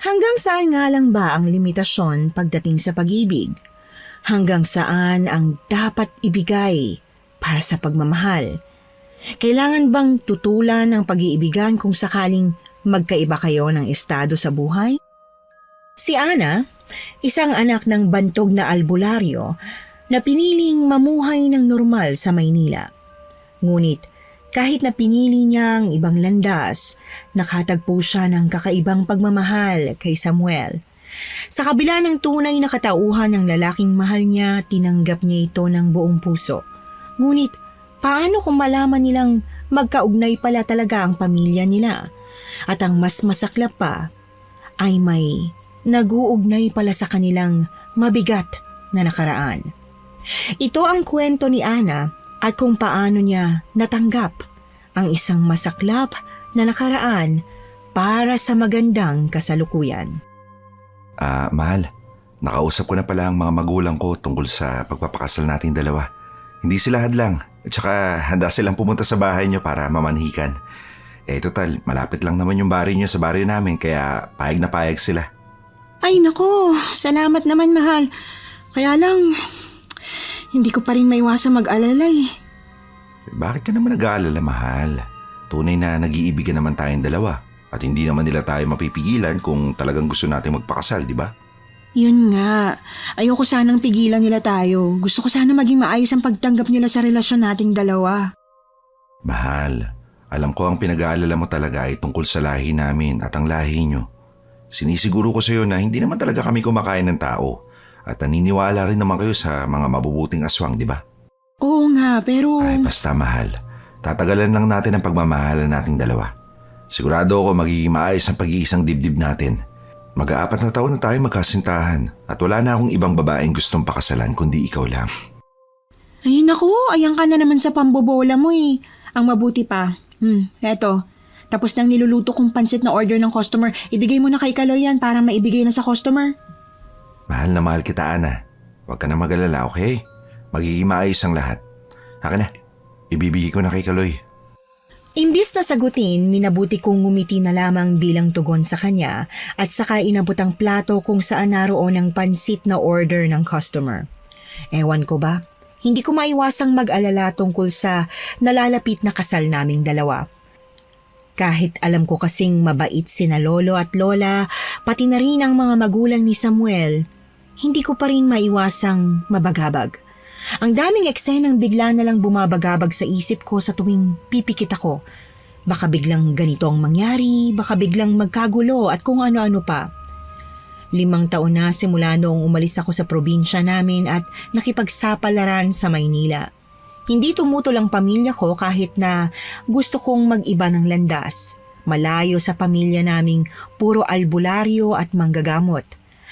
Hanggang saan nga lang ba ang limitasyon pagdating sa pag-ibig? Hanggang saan ang dapat ibigay para sa pagmamahal? Kailangan bang tutulan ang pag-iibigan kung sakaling magkaiba kayo ng estado sa buhay? Si Ana, isang anak ng bantog na albularyo na piniling mamuhay ng normal sa Maynila. Ngunit kahit na pinili niya ang ibang landas, nakatagpo siya ng kakaibang pagmamahal kay Samuel. Sa kabila ng tunay na katauhan ng lalaking mahal niya, tinanggap niya ito ng buong puso. Ngunit paano kung malaman nilang magkaugnay pala talaga ang pamilya nila? At ang mas masaklap pa ay may nag-uugnay pala sa kanilang mabigat na nakaraan. Ito ang kwento ni Ana at kung paano niya natanggap ang isang masaklap na nakaraan para sa magandang kasalukuyan. Mahal, nakausap ko na pala ang mga magulang ko tungkol sa pagpapakasal nating dalawa. Hindi sila hadlang at saka handa silang pumunta sa bahay niyo para mamanhikan. Total, malapit lang naman yung baryo niyo sa baryo namin kaya payag na payag sila. Ay nako, salamat naman mahal. Kaya lang, hindi ko pa rin maiwasang mag-alala eh. Bakit ka naman nag-aalala, mahal? Tunay na nag-iibigan naman tayong dalawa at hindi naman nila tayo mapipigilan kung talagang gusto natin magpakasal, di ba? Yun nga, ayoko sanang pigilan nila tayo. Gusto ko sana maging maayos ang pagtanggap nila sa relasyon nating dalawa. Mahal, alam ko ang pinag-aalala mo talaga ay tungkol sa lahi namin at ang lahi nyo. Sinisiguro ko sa iyo na hindi naman talaga kami kumakain ng tao at naniniwala rin naman kayo sa mga mabubuting aswang, di ba? Oo nga, pero... Ay, basta mahal. Tatagalan lang natin ang pagmamahalan nating dalawa. Sigurado ako magiging maayos ang pag-iisang dibdib natin. Mag-4 na taon na tayo magkasintahan at wala na akong ibang babaeng gustong pakasalan kundi ikaw lang. Ay naku, ayan ka na naman sa pambobola mo eh. Ang mabuti pa. Eto. Tapos nang niluluto kong pansit na order ng customer, ibigay mo na kay Kaloy yan para maibigay na sa customer. Mahal na mahal kita, Ana. Huwag ka na mag-alala, okay? Magiging maayos ang lahat. Akin na, ibibigay ko na kay Kaloy. Imbis na sagutin, minabuti kong ngumiti na lamang bilang tugon sa kanya at saka inabot ang plato kung saan naroon ang pansit na order ng customer. Ewan ko ba, hindi ko maiwasang mag-alala tungkol sa nalalapit na kasal naming dalawa. Kahit alam ko kasing mabait sina lolo at lola, pati na rin ang mga magulang ni Samuel, hindi ko pa rin maiwasang mabagabag. Ang daming eksenang bigla na lang bumabagabag sa isip ko sa tuwing pipikit ako. Baka biglang ganito ang mangyari, baka biglang magkagulo at kung ano-ano pa. 5 taon na simula noong umalis ako sa probinsya namin at nakipagsapalaran sa Maynila. Hindi tumutol ang pamilya ko kahit na gusto kong mag-iba ng landas. Malayo sa pamilya naming puro albularyo at manggagamot.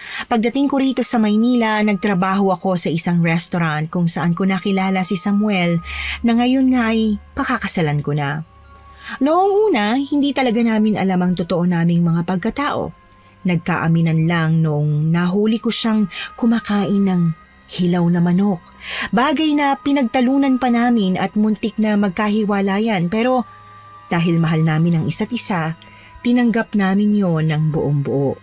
Pagdating ko rito sa Maynila, nagtrabaho ako sa isang restaurant kung saan ko nakilala si Samuel na ngayon nga ay pakakasalan ko na. Noong una, hindi talaga namin alam ang totoo naming mga pagkatao. Nagkaaminan lang noong nahuli ko siyang kumakain ng hilaw na manok. Bagay na pinagtalunan pa namin at muntik na magkahiwalayan pero dahil mahal namin ang isa't isa, tinanggap namin yon ng buong buo.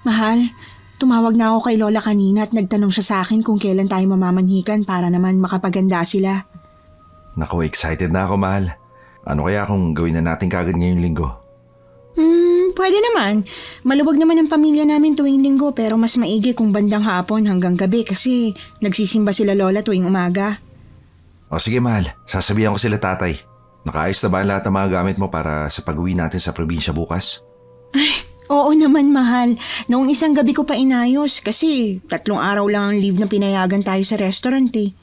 Mahal, tumawag na ako kay Lola kanina at nagtanong siya sa akin kung kailan tayo mamamanhikan para naman makapaganda sila. Naku, excited na ako, mahal. Ano kaya kung gawin na natin kagad ngayong linggo? Pwede naman. Maluwag naman ang pamilya namin tuwing linggo pero mas maigi kung bandang hapon hanggang gabi kasi nagsisimba sila Lola tuwing umaga. O sige, mahal. Sasabihan ko sila tatay. Nakaayos na ba ang lahat ng mga gamit mo para sa pag-uwi natin sa probinsya bukas? Oo naman mahal. Noong isang gabi ko pa inayos kasi 3 araw lang ang leave na pinayagan tayo sa restaurant eh.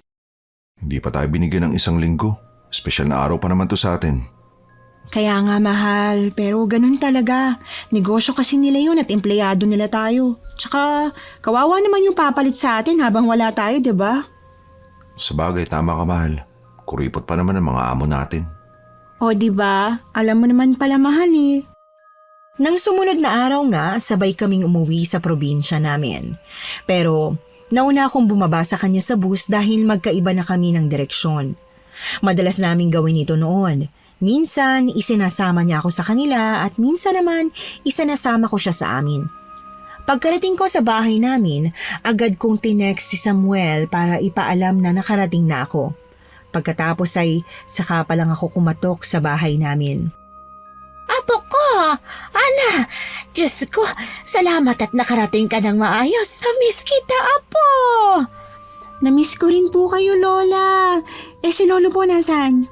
Hindi pa tayo binigyan ng 1 linggo. Espesyal na araw pa naman to sa atin. Kaya nga mahal, pero ganun talaga. Negosyo kasi nila yun at empleyado nila tayo. Tsaka kawawa naman yung papalit sa atin habang wala tayo, 'di ba? Sabagay, tama ka, mahal. Kuripot pa naman ang mga amo natin. O 'di ba? Alam mo naman pala mahal eh. Nang sumunod na araw nga, sabay kaming umuwi sa probinsya namin. Pero nauna akong bumaba sa kanya sa bus dahil magkaiba na kami ng direksyon. Madalas naming gawin ito noon. Minsan, isinasama niya ako sa kanila at minsan naman, isinasama ko siya sa amin. Pagkarating ko sa bahay namin, agad kong tinext si Samuel para ipaalam na nakarating na ako. Pagkatapos ay saka pa lang ako kumatok sa bahay namin. Apo ko! Ana! Diyos ko, salamat at nakarating ka ng maayos. Na-miss kita, Apo! Namiss ko rin po kayo, Lola. Si Lolo po nasaan?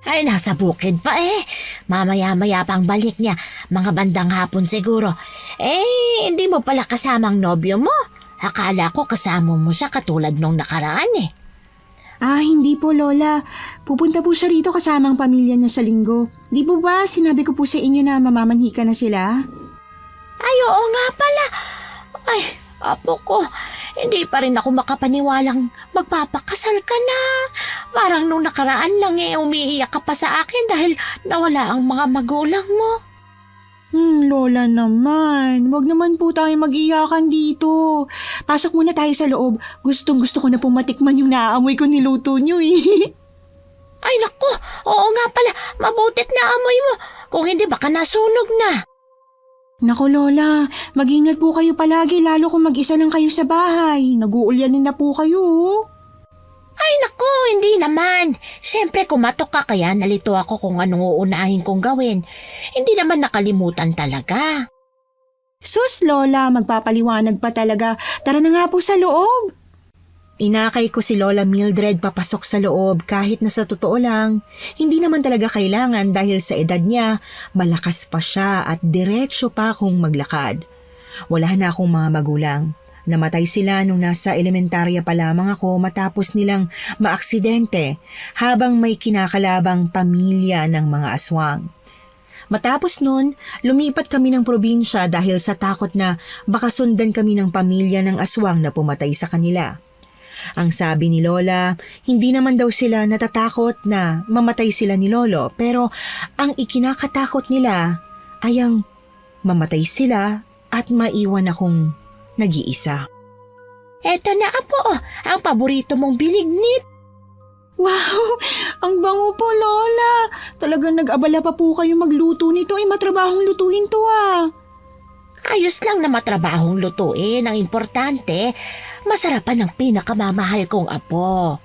Ay, nasa bukid pa eh. Mamaya-maya pang balik niya. Mga bandang hapon siguro. Hindi mo pala kasamang nobyo mo. Akala ko kasama mo siya katulad nung nakaraan eh. Hindi po, Lola. Pupunta po siya rito kasama ang pamilya niya sa linggo. Di po ba sinabi ko po sa inyo na mamamanhika na sila? Ay, oo nga pala. Ay, Apo ko, hindi pa rin ako makapaniwalang magpapakasal ka na. Parang nung nakaraan lang umiiyak ka pa sa akin dahil nawala ang mga magulang mo. Lola naman. Wag naman po tayo mag-iyakan dito. Pasok muna tayo sa loob. Gustong-gusto ko na pong matikman yung naaamoy ko niluto nyo eh. Ay naku, oo nga pala, mabutit na amoy mo. Kung hindi baka nasunog na. Naku Lola, mag-ingat po kayo palagi lalo kung mag-isa lang kayo sa bahay. Nag-uulyanin na po kayo. Ay naku, hindi naman. Siyempre kumatok ka kaya nalito ako kung anong uunahin kong gawin. Hindi naman nakalimutan talaga. Sus Lola, magpapaliwanag pa talaga. Tara na nga po sa loob. Inakay ko si Lola Mildred papasok sa loob kahit na sa totoo lang, hindi naman talaga kailangan dahil sa edad niya, malakas pa siya at diretsyo pa akong maglakad. Wala na akong mga magulang. Namatay sila nung nasa elementarya pa lamang ako matapos nilang maaksidente habang may kinakalabang pamilya ng mga aswang. Matapos nun, lumipat kami ng probinsya dahil sa takot na baka sundan kami ng pamilya ng aswang na pumatay sa kanila. Ang sabi ni Lola, hindi naman daw sila natatakot na mamatay sila ni Lolo pero ang ikinakatakot nila ay ang mamatay sila at maiwan akong nag-iisa. Eto na Apo, ang paborito mong binignit. Wow, ang bango po Lola. Talagang nag-abala pa po kayo magluto nito. Matrabahong lutuin to Ayos lang na matrabahong lutuin. Ang importante, masarapan ang pinakamamahal kong Apo.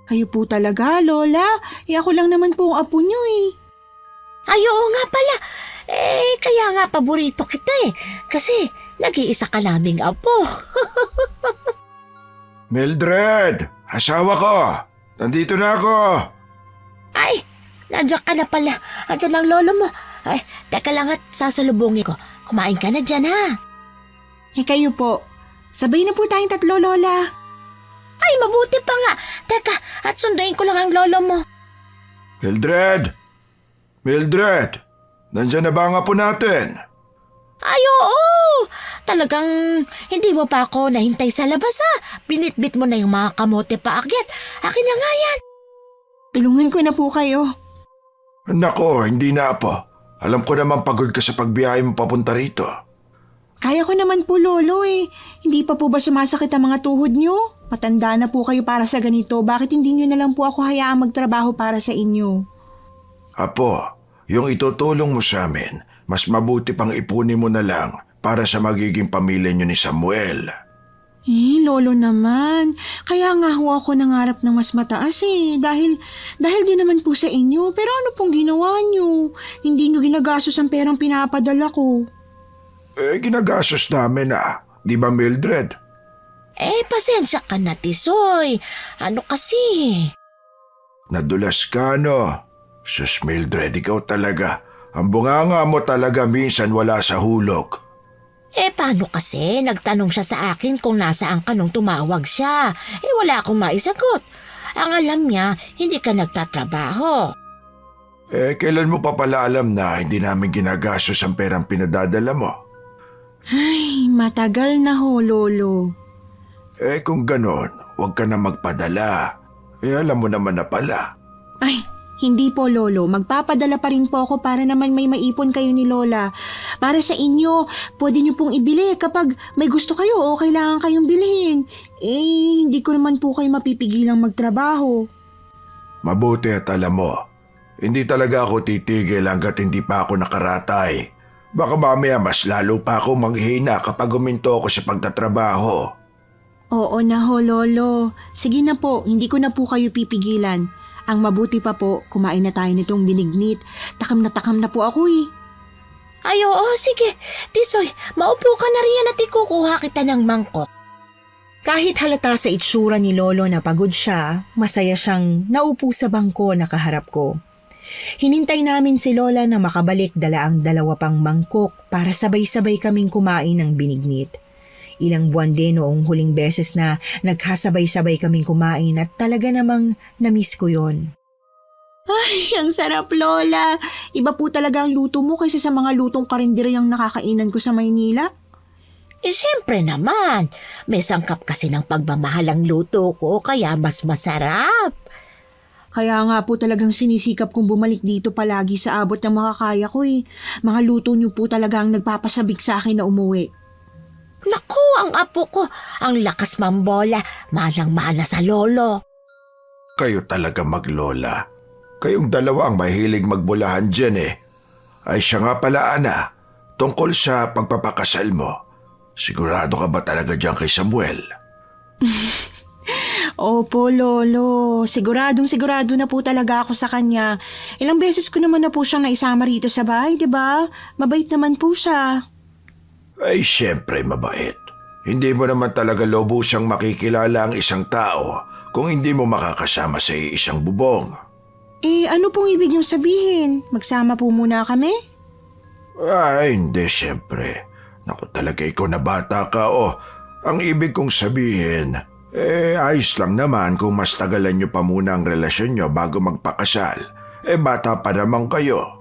Kayo po talaga, Lola. Ako lang naman po ang apo niyo Ay, oo nga pala. Kaya nga paborito kita Kasi nag-iisa ka naming Apo. Mildred! Asawa ko! Nandito na ako! Ay, nandiyan ka na pala. Andiyan ang lolo mo. Ay, teka lang at sasalubungin ko. Kumain ka na dyan Kayo po. Sabay na po tayong tatlo, Lola. Ay, mabuti pa nga. Teka, at sundayin ko lang ang lolo mo. Mildred! Mildred! Nandyan na ba ang apo natin? Ay, oo. Talagang hindi mo pa ako nahintay sa labas Binitbit mo na yung mga kamote paakyat. Akin na nga yan. Tulungan ko na po kayo. Nako, hindi na apo. Alam ko naman pagod ka sa pagbiyahe mo papunta rito. Kaya ko naman po, Lolo Hindi pa po ba sumasakit ang mga tuhod nyo? Matanda na po kayo para sa ganito. Bakit hindi nyo na lang po ako hayaang magtrabaho para sa inyo? Apo, yung itutulong mo sa amin, mas mabuti pang ipunin mo na lang para sa magiging pamilya nyo ni Samuel. Lolo naman. Kaya nga ho ako nangarap ng mas mataas Dahil din naman po sa inyo. Pero ano pong ginawa nyo? Hindi nyo ginagastos ang perang pinapadala ko. Ginagastos namin Di ba Mildred? Pasensya ka na, Tisoy. Ano kasi? Nadulas ka Sus Mildred, ikaw talaga. Ang bunganga mo talaga minsan wala sa hulog. Paano kasi? Nagtanong siya sa akin kung nasaan ka nung tumawag siya. Wala akong maisagot. Ang alam niya, hindi ka nagtatrabaho. Kailan mo pa pala alam na hindi namin ginagastos ang perang pinadadala mo? Ay, matagal na ho, Lolo. Kung ganon, huwag ka na magpadala. Alam mo naman na pala. Ay, hindi po, Lolo. Magpapadala pa rin po ako para naman may maipon kayo ni Lola. Para sa inyo, pwede niyo pong ibili kapag may gusto kayo o kailangan kayong bilhin. Hindi ko naman po kayo mapipigilang magtrabaho. Mabuti at alam mo, Hindi talaga ako titigil hanggat hindi pa ako nakaratay. Baka mamaya mas lalo pa ako manghihina kapag huminto ako sa pagtatrabaho. Oo na ho, Lolo. Sige na po, hindi ko na po kayo pipigilan. Ang mabuti pa po, kumain na tayo nitong binignit. Takam na po ako eh. Ay, oo, sige. Tisoy, maupo ka na riyan at ikukuha kita ng mangkok. Kahit halata sa itsura ni Lolo na pagod siya, masaya siyang naupo sa bangko na kaharap ko. Hinintay namin si Lola na makabalik dala ang 2 pang mangkok para sabay-sabay kaming kumain ng binignit. Ilang buwan din noong huling beses na nagkasabay-sabay kaming kumain at talaga namang na-miss ko yon. Ay, ang sarap, Lola. Iba po talaga ang luto mo kaysa sa mga lutong karinderyang nakakainan ko sa Maynila. Siyempre naman, may sangkap kasi ng pagmamahal ang luto ko kaya mas masarap. Kaya nga po talagang sinisikap kong bumalik dito palagi sa abot ng makakaya ko eh. Mga luto niyo po talaga ang nagpapasabik sa akin na umuwi. Naku, ang apo ko, ang lakas mambola, manang-mana sa lolo. Kayo talaga maglola. Kayong dalawa ang mahilig magbulahan dyan eh. Ay siya nga pala, Ana, tungkol sa pagpapakasal mo. Sigurado ka ba talaga dyan kay Samuel? Opo, Lolo. Sigurado na po talaga ako sa kanya. Ilang beses ko naman na po siyang naisama rito sa bahay, di ba? Mabait naman po siya. Ay siyempre mabait. Hindi mo naman talaga lobo siyang makikilala ang isang tao kung hindi mo makakasama sa isang bubong. Eh, ano pong ibig niyong sabihin? Magsama po muna kami? Ay, hindi siyempre. Naku talaga ikaw na bata ka oh. Ang ibig kong sabihin, ayos lang naman kung mas tagalan niyo pa muna ang relasyon niyo bago magpakasal. Bata pa naman kayo.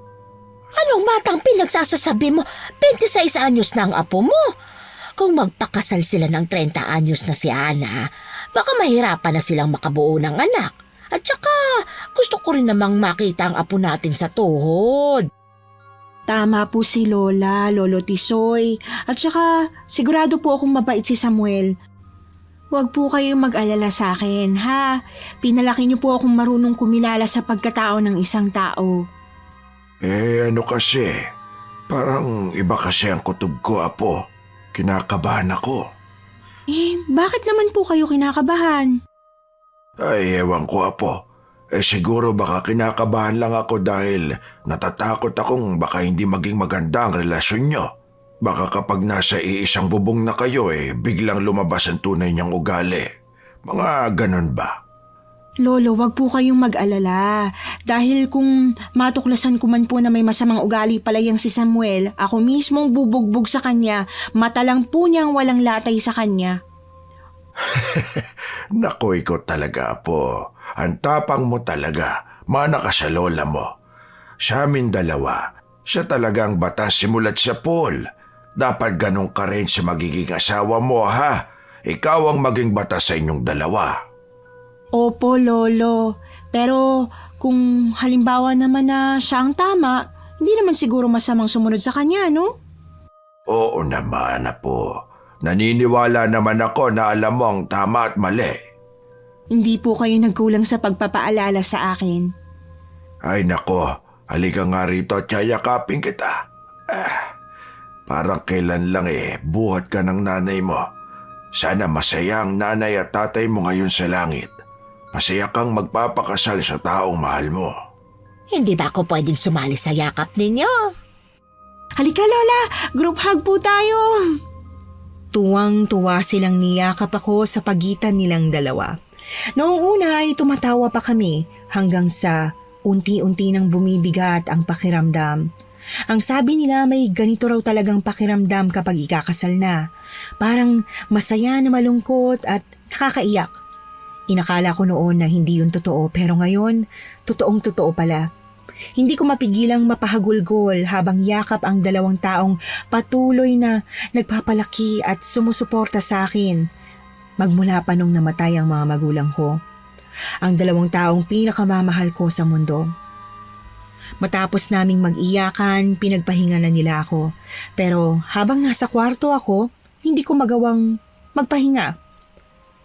Anong batang pinagsasasabi mo? 26 anyos na ang apo mo. Kung magpakasal sila ng 30 anyos na si Ana, baka mahirapan na silang makabuo ng anak. At saka, gusto ko rin namang makita ang apo natin sa tuhod. Tama po si Lola, Lolo Tisoy. At saka, sigurado po akong mabait si Samuel. Huwag po kayong mag-alala sa akin, ha? Pinalaki niyo po akong marunong kumilala sa pagkatao ng isang tao. Ano kasi, parang iba kasi ang kutob ko, apo. Kinakabahan ako. Bakit naman po kayo kinakabahan? Ay, ewan ko, apo. Siguro baka kinakabahan lang ako dahil natatakot akong baka hindi maging maganda ang relasyon nyo. Baka kapag nasa iisang bubong na kayo, biglang lumabas ang tunay niyang ugali. Mga ganon ba? Lolo, wag po kayong mag-alala. Dahil kung matuklasan ko man po na may masamang ugali pala yang si Samuel, ako mismong bubugbog sa kanya, mata lang po niyang walang latay sa kanya. Naku, ikaw talaga, apo. Ang tapang mo talaga. Mana ka sa lola mo. Sa amin dalawa, siya talagang batas simulat sa pool. Dapat ganun ka rin sa magiging asawa mo, ha? Ikaw ang maging batas sa inyong dalawa. Opo, Lolo. Pero kung halimbawa naman na siya ang tama, hindi naman siguro masamang sumunod sa kanya, no? Oo naman, apo. Naniniwala naman ako na alam mo ang tama at mali. Hindi po kayo nagkulang sa pagpapaalala sa akin. Ay nako, halika nga rito at yayakapin kita. Parang kailan lang buhat ka ng nanay mo. Sana masaya ang nanay at tatay mo ngayon sa langit. Masaya kang magpapakasal sa taong mahal mo. Hindi ba ako pwedeng sumali sa yakap ninyo? Halika, Lola! Group hug po tayo! Tuwang-tuwa silang niyakap ako sa pagitan nilang dalawa. Noong una ay tumatawa pa kami hanggang sa unti-unti nang bumibigat ang pakiramdam. Ang sabi nila may ganito raw talagang pakiramdam kapag ikakasal na. Parang masaya na malungkot at nakakaiyak. Inakala ko noon na hindi yun totoo pero ngayon, totoong-totoo pala. Hindi ko mapigilang mapahagulgol habang yakap ang 2 taong patuloy na nagpapalaki at sumusuporta sa akin. Magmula pa nung namatay ang mga magulang ko. Ang 2 taong pinakamamahal ko sa mundo. Matapos naming mag-iyakan, pinagpahinga na nila ako. Pero habang nasa kwarto ako, hindi ko magawang magpahinga.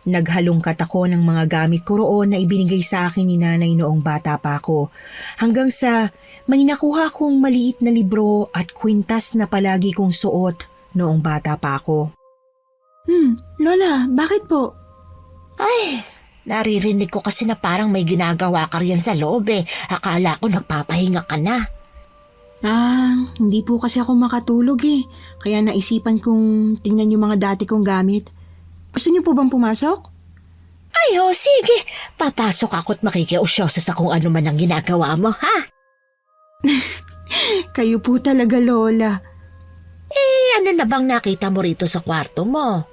Naghalungkat ako ng mga gamit ko roon na ibinigay sa akin ni nanay noong bata pa ako. Hanggang sa may nakuha kong maliit na libro at kwintas na palagi kong suot noong bata pa ako. Lola, bakit po? Ay, naririnig ko kasi na parang may ginagawa ka riyan sa loob eh. Akala ko nagpapahinga ka na. Hindi po kasi ako makatulog eh. Kaya naisipan kong tingnan yung mga dati kong gamit. Gusto niyo po bang pumasok? Ay, sige. Papasok ako't makikiusyoso sa kung ano man ang ginagawa mo, ha? Kayo po talaga, Lola. Ano na bang nakita mo rito sa kwarto mo?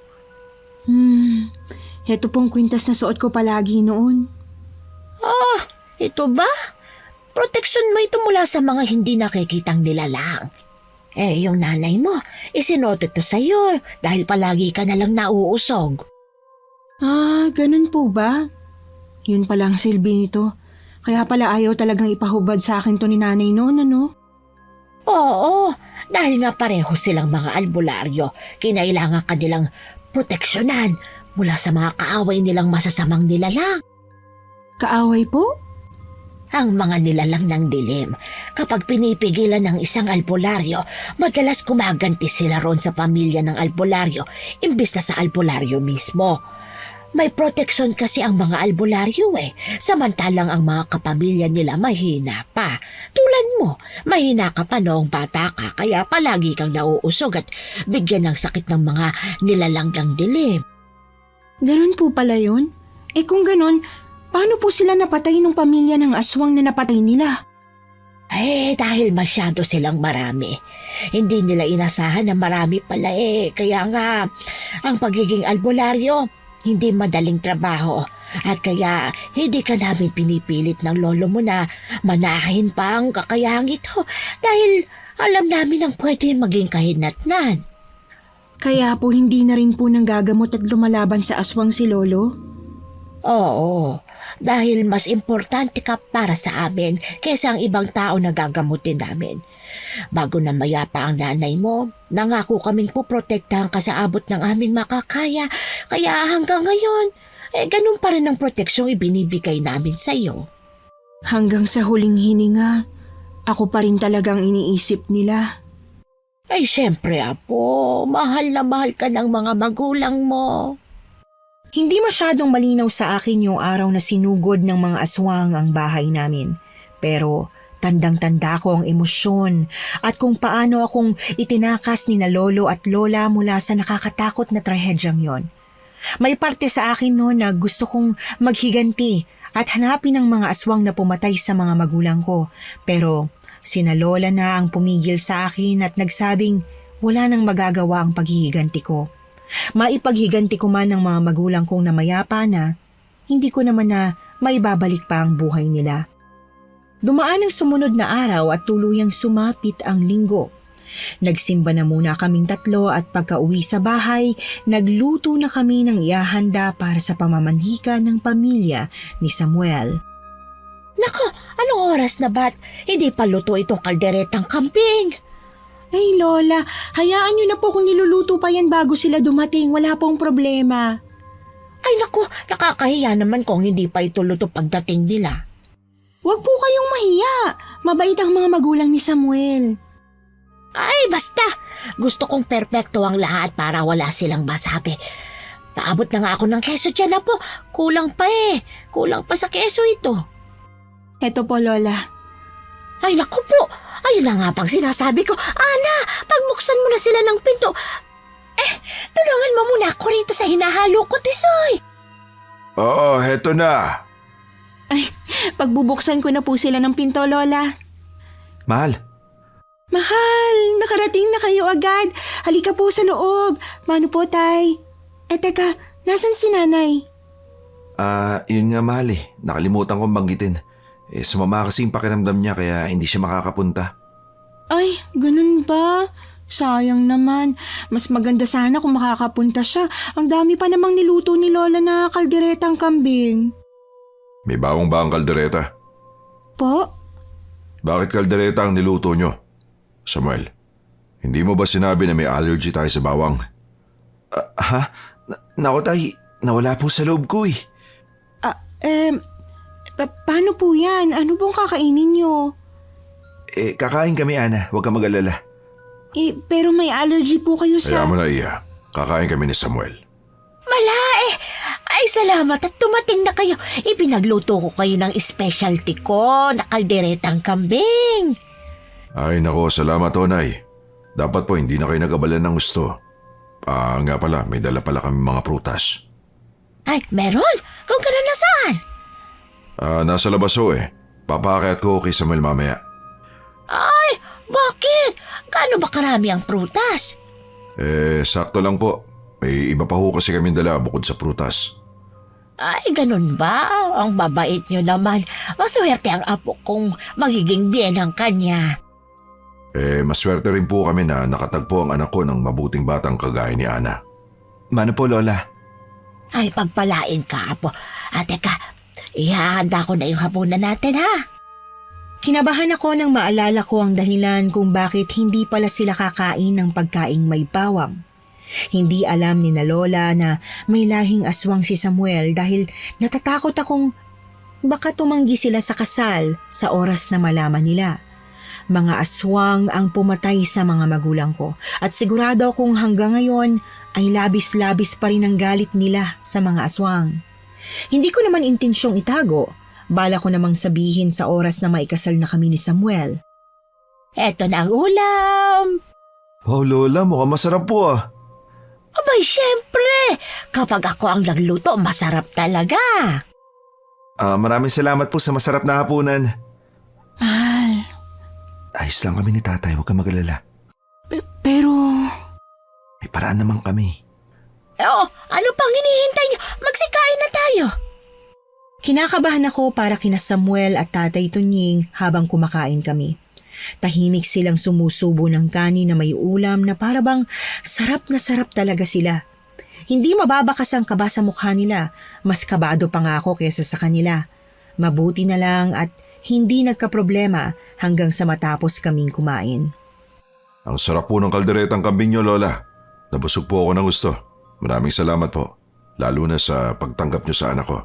Heto pong kwintas na suot ko palagi noon. Ito ba? Proteksyon mo ito mula sa mga hindi nakikitang nilalang. Yung nanay mo, isinuot ito sa'yo dahil palagi ka nalang nauusog. Ganun po ba? Yun pala ang silbi nito. Kaya pala ayaw talagang ipahubad sa akin to ni nanay noon, ano? Oo, dahil nga pareho silang mga albularyo, kinailangan kanilang proteksyonan mula sa mga kaaway nilang masasamang nilalang. Kaaway po? Ang mga nilalang ng dilim, kapag pinipigilan ng isang albularyo, madalas kumaganti sila ron sa pamilya ng albularyo imbis na sa albularyo mismo. May proteksyon kasi ang mga albularyo samantalang ang mga kapamilya nila mahina pa. Tulad mo, mahina ka pa noong bata ka kaya palagi kang nauusog at bigyan ng sakit ng mga nilalang ng dilim. Ganun po pala yun? Kung ganun, paano po sila napatay ng pamilya ng aswang na napatay nila? Dahil masyado silang marami. Hindi nila inasahan na marami pala Kaya nga, ang pagiging albularyo, hindi madaling trabaho. At kaya, hindi ka namin pinipilit ng lolo mo na manahin pa ang kakayahang ito. Dahil alam namin ang pwede maging kahinatnan. Kaya po hindi na rin po nang gagamot at lumalaban sa aswang si lolo? Oo, dahil mas importante ka para sa amin kaysa ang ibang tao na gagamutin namin. Bago na mayapa ang nanay mo, nangako kaming puprotektahan ka sa abot ng aming makakaya. Kaya hanggang ngayon, ganun pa rin ang proteksyong ibinibigay namin sa iyo. Hanggang sa huling hininga, ako pa rin talagang iniisip nila. Siyempre apo, mahal na mahal ka ng mga magulang mo. Hindi masyadong malinaw sa akin yung araw na sinugod ng mga aswang ang bahay namin. Pero tandang-tanda ko ang emosyon at kung paano akong itinakas ni na lolo at lola mula sa nakakatakot na trahedyang yon. May parte sa akin noon na gusto kong maghiganti at hanapin ang mga aswang na pumatay sa mga magulang ko. Pero sina lola na ang pumigil sa akin at nagsabing wala nang magagawa ang paghihiganti ko. Maipaghiganti ko man ang mga magulang kong namayapa na, hindi ko naman na maibabalik pa ang buhay nila. Dumaan ang sumunod na araw at tuluyang sumapit ang linggo. Nagsimba na muna kaming tatlo at pagka-uwi sa bahay, nagluto na kami ng ihahanda para sa pamamanhika ng pamilya ni Samuel. Nako, anong oras na ba't hindi pa luto itong kalderetang kambing? Ay Lola, hayaan niyo na po kung niluluto pa yan bago sila dumating, wala pong problema. Ay naku, nakakahiya naman kung hindi pa ito luto pagdating nila. Huwag po kayong mahiya, mabait ang mga magulang ni Samuel. Ay basta, gusto kong perpekto ang lahat para wala silang masabi. Paabot na nga ako ng keso dyan na po, kulang pa sa keso ito. Eto po Lola. Ay naku po, ayun na nga pang sinasabi ko. Ana, pagbuksan mo na sila ng pinto. Tulungan mo muna ako rito sa hinahalo ko, Tisoy. Oo, heto na. Pagbubuksan ko na po sila ng pinto, Lola. Mahal, Mahal, nakarating na kayo agad. Halika po sa loob. Mano po, Tay? Teka, nasan si Nanay? yun nga mahal nakalimutan kong banggitin. Sumama kasi yung pakiramdam niya kaya hindi siya makakapunta. Ay, ganun ba? Sayang naman. Mas maganda sana kung makakapunta siya. Ang dami pa namang niluto ni Lola na kalderetang kambing. May bawang ba ang kaldereta? Po? Bakit kaldereta ang niluto nyo? Samuel, hindi mo ba sinabi na may allergy tayo sa bawang? Ha? Naku tay, nawala po sa loob ko eh. Paano po yan? Ano pong kakainin nyo? Kakain kami, Ana. Huwag kang mag-alala. Pero may allergy po kayo sa... Kaya mo na, Iya. Kakain kami ni Samuel. Malae! Ay, salamat at tumating na kayo. Ipinagluto ko kayo ng specialty ko na kalderetang kambing. Ay nako, salamat Onay. Dapat po hindi na kayo nag-abala ng gusto. Nga pala, may dala pala kami mga prutas. Ay, meron? Kung gano'n na saan? Nasa labas ho eh. Papakayat ko kay Samuel mamaya. Ay, bakit? Gaano ba karami ang prutas? Sakto lang po. May iba pa ho kasi kami dala bukod sa prutas. Ay, ganun ba? Ang babait nyo naman. Maswerte ang apo kong magiging biyenang kanya. Maswerte rin po kami na nakatagpo ang anak ko ng mabuting batang kagaya ni Ana. Mano po, Lola? Ay, pagpalain ka, apo. Teka, ihahanda ko na yung hapunan natin, ha? Kinabahan ako nang maalala ko ang dahilan kung bakit hindi pala sila kakain ng pagkaing may bawang. Hindi alam ni na Lola na may lahing aswang si Samuel dahil natatakot akong baka tumanggi sila sa kasal sa oras na malaman nila. Mga aswang ang pumatay sa mga magulang ko at sigurado akong hanggang ngayon ay labis-labis pa rin ang galit nila sa mga aswang. Hindi ko naman intensyong itago. Bala ko namang sabihin sa oras na maikasal na kami ni Samuel. Eto na ang ulam. Oh, Lola, mukhang masarap po ah. Abay, syempre. Kapag ako ang nagluto, masarap talaga. Maraming salamat po sa masarap na hapunan. Mahal, Ayos lang kami ni tatay, huwag kang mag-alala. pero... May paraan naman kami. Ano pang hinihintay niyo? Magsikain na tayo. Kinakabahan ako para kina Samuel at Tatay Tunying habang kumakain kami. Tahimik silang sumusubo ng kanin na may ulam na parabang sarap na sarap talaga sila. Hindi mababakas ang kaba sa mukha nila, mas kabado pa nga ako kesa sa kanila. Mabuti na lang at hindi nagkaproblema hanggang sa matapos kaming kumain. Ang sarap po ng kalderetang kambing nyo, Lola. Nabusog po ako ng gusto. Maraming salamat po. Lalo na sa pagtanggap nyo sa anak ko.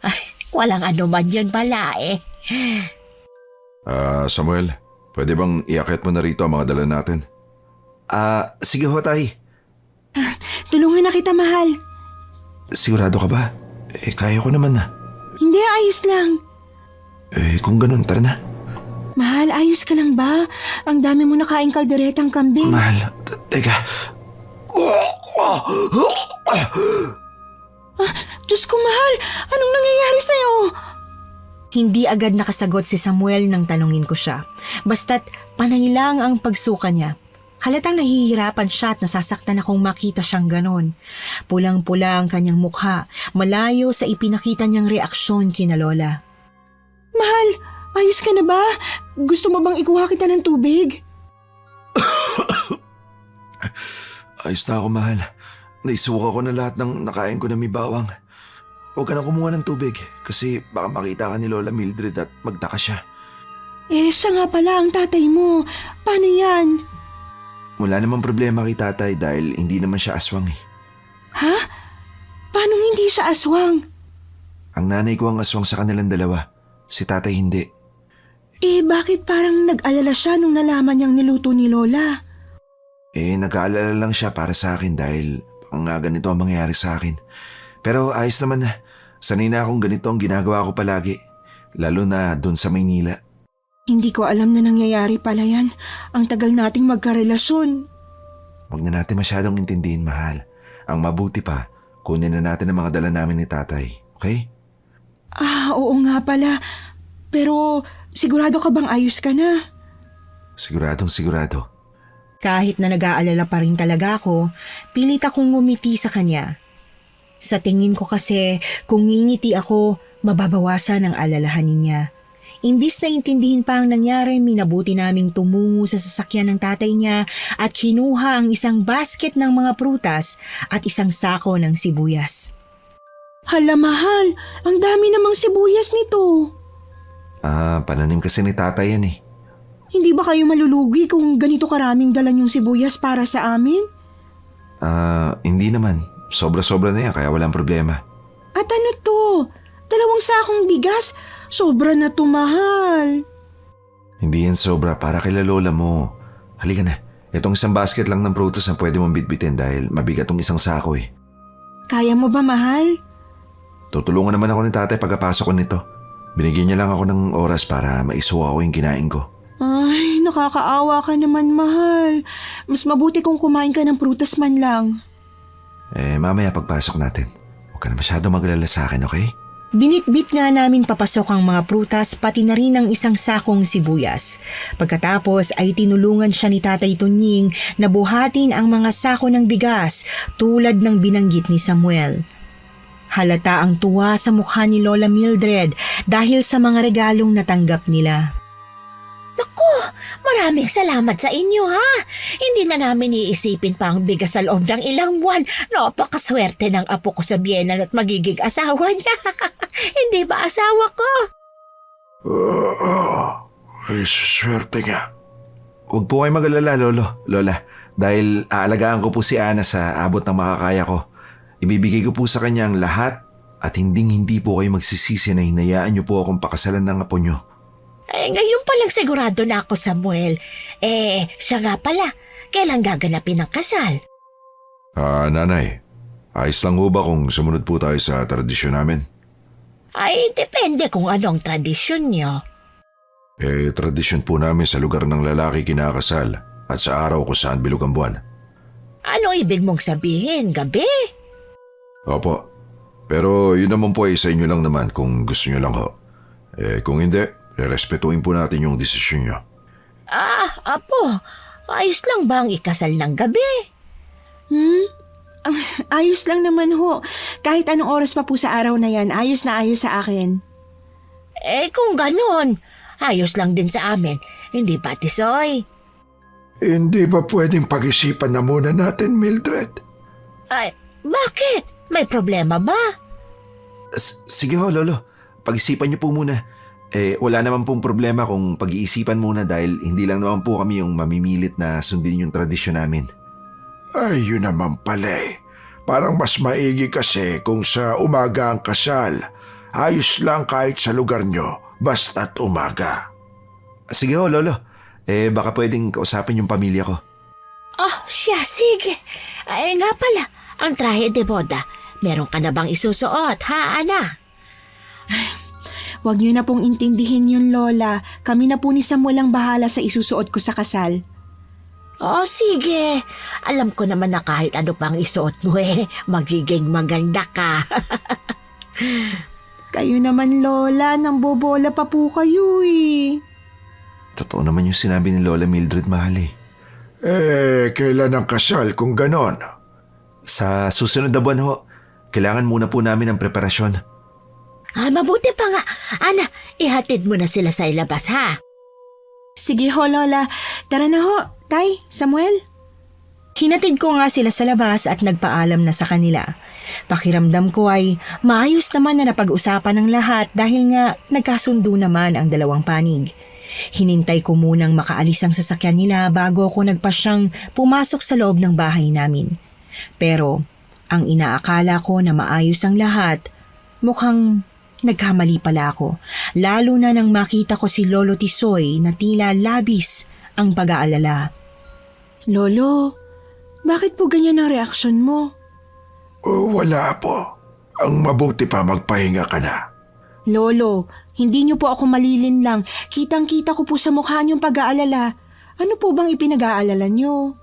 Ay, walang anuman yun pala eh. Samuel, pwede bang iakyat mo na rito ang mga dala natin? Sige ho, tay. Tulungan na kita, mahal. Sigurado ka ba? Kaya ko naman na. Hindi, ayos lang. Kung ganun, tara na. Mahal, ayos ka lang ba? Ang dami mo nakain kalderetang kambing. Mahal, teka. Diyos ko, mahal. Anong nangyayari sa'yo? Hindi agad nakasagot si Samuel nang tanungin ko siya. Basta't panay lang ang pagsuka niya. Halatang nahihirapan siya at nasasaktan akong makita siyang ganon. Pulang-pula ang kanyang mukha, malayo sa ipinakita niyang reaksyon kina Lola. Mahal, ayos ka na ba? Gusto mo bang ikuha kita ng tubig? Ayos na ako, mahal. Naisuka ko na lahat ng nakain ko na may bawang. Huwag ka na kumuha ng tubig kasi baka makita ka ni Lola Mildred at magtaka siya. Siya nga pala ang tatay mo. Paano yan? Wala namang problema kay tatay dahil hindi naman siya aswang eh. Ha? Paano hindi siya aswang? Ang nanay ko ang aswang sa kanilang dalawa. Si tatay hindi. Bakit parang nag-alala siya nung nalaman niyang niluto ni Lola? Nag-aalala lang siya para sa akin dahil nga ganito ang mangyayari sa akin. Pero ayos naman na. Sanay na akong ganito ang ginagawa ko palagi. Lalo na doon sa Maynila. Hindi ko alam na nangyayari pala yan. Ang tagal nating magkarelasyon. Huwag na natin masyadong intindihin, mahal. Ang mabuti pa, kunin na natin ang mga dala namin ni tatay. Okay? Oo nga pala. Pero sigurado ka bang ayos ka na? Siguradong sigurado. Kahit na nag-aalala pa rin talaga ako, pilit akong ngumiti sa kanya. Sa tingin ko kasi, kung ngingiti ako, mababawasan ang alalahanin niya. Imbis na intindihin pa ang nangyari, minabuti naming tumungo sa sasakyan ng tatay niya at kinuha ang isang basket ng mga prutas at isang sako ng sibuyas. Hala mahal, ang dami namang sibuyas nito. Pananim kasi ni tatay yan eh. Hindi ba kayo malulugi kung ganito karaming dala niyong sibuyas para sa amin? Hindi naman. sobra-sobra na yan kaya walang problema. At ano to? 2 sakong bigas? Sobra na to, mahal. Hindi yan sobra para kay lola mo. Halika na. Itong isang basket lang ng prutas ang pwede mong bitbitin dahil mabigat tong isang sako eh. Kaya mo ba, mahal? Tutulungan naman ako ni tatay pagkapasok ko nito. Binigyan niya lang ako ng oras para maisuwa ko yung kinain ko. Ay, nakakaawa ka naman, mahal. Mas mabuti kung kumain ka ng prutas man lang. Mamaya pagpasok natin. Huwag ka na masyado maglala sa akin, okay? Binitbit nga namin papasok ang mga prutas pati na rin ang isang sakong sibuyas. Pagkatapos ay tinulungan siya ni Tatay Tunying na buhatin ang mga sako ng bigas tulad ng binanggit ni Samuel. Halata ang tuwa sa mukha ni Lola Mildred dahil sa mga regalong natanggap nila. Naku, maraming salamat sa inyo ha. Hindi na namin iisipin pa ang bigas sa loob ng ilang buwan. Napakaswerte ng apo ko sa biyenan at magiging asawa niya. Hindi ba asawa ko? Oo, ay swerte nga. Huwag po kayo mag-alala, Lola. Dahil aalagaan ko po si Ana sa abot ng makakaya ko. Ibibigay ko po sa kanya ang lahat at hindi po kayo magsisisi na hinayaan niyo po akong pakasalan ng apo niyo. Ngayon pa lang sigurado na ako, Samuel. Siya nga pala. Kailan gaganapin ang kasal? Nanay, ayos lang ho ba kung sumunod po tayo sa tradisyon namin? Ay, depende kung ano ang tradisyon niyo. Tradisyon po namin sa lugar ng lalaki kinakasal at sa araw kung saan bilog ang buwan. Ano ibig mong sabihin? Gabi? Opo, pero yun naman po ay sa inyo lang naman kung gusto nyo lang ho. Kung hindi, respetuhin po natin yung desisyon nyo. Apo, ayos lang ba ang ikasal ng gabi? Ayos lang naman ho. Kahit anong oras pa po sa araw na yan, ayos na ayos sa akin. Kung ganon, ayos lang din sa amin. Hindi ba, Tisoy? Hindi ba pwedeng pag-isipan na muna natin, Mildred? Ay, bakit? May problema ba? Sige ho, Lolo. Pag-isipan niyo po muna. Wala naman pong problema kung pag-iisipan muna dahil hindi lang naman po kami yung mamimilit na sundin yung tradisyon namin. Ay, yun naman pala eh. Parang mas maigi kasi kung sa umaga ang kasal. Ayos lang kahit sa lugar nyo, basta't umaga. Sige ho, Lolo. Baka pwedeng kausapin yung pamilya ko. Siya, sige. Nga pala, ang trahe de boda. Meron ka na bang isusuot, ha, Ana? Huwag niyo na pong intindihin yun, Lola. Kami na po ni Samuel ang bahala sa isusuot ko sa kasal. Sige. Alam ko naman na kahit ano pang isuot mo magiging maganda ka. Kayo naman, Lola. Nang bobola pa po kayo eh. Totoo naman yung sinabi ni Lola Mildred, mahal eh. Kailan ang kasal kung ganon? Sa susunod na buwan ho, kailangan muna po namin ang preparasyon. Mabuti pa nga. Ana, ihatid mo na sila sa ilabas, ha? Sige ho, Lola. Tara na ho. Tay, Samuel. Hinatid ko nga sila sa labas at nagpaalam na sa kanila. Pakiramdam ko ay maayos naman na napag-usapan ng lahat dahil nga nagkasundo naman ang dalawang panig. Hinintay ko munang makaalis ang sasakyan nila bago ako nagpasyang pumasok sa loob ng bahay namin. Pero ang inaakala ko na maayos ang lahat, mukhang nagkamali pala ako. Lalo na nang makita ko si Lolo Tisoy na tila labis ang pag-aalala. Lolo, bakit po ganyan ang reaksyon mo? Wala po. Ang mabuti pa magpahinga ka na. Lolo, hindi niyo po ako malilin lang. Kitang-kita ko po sa mukha niyong pag-aalala. Ano po bang ipinag-aalala niyo?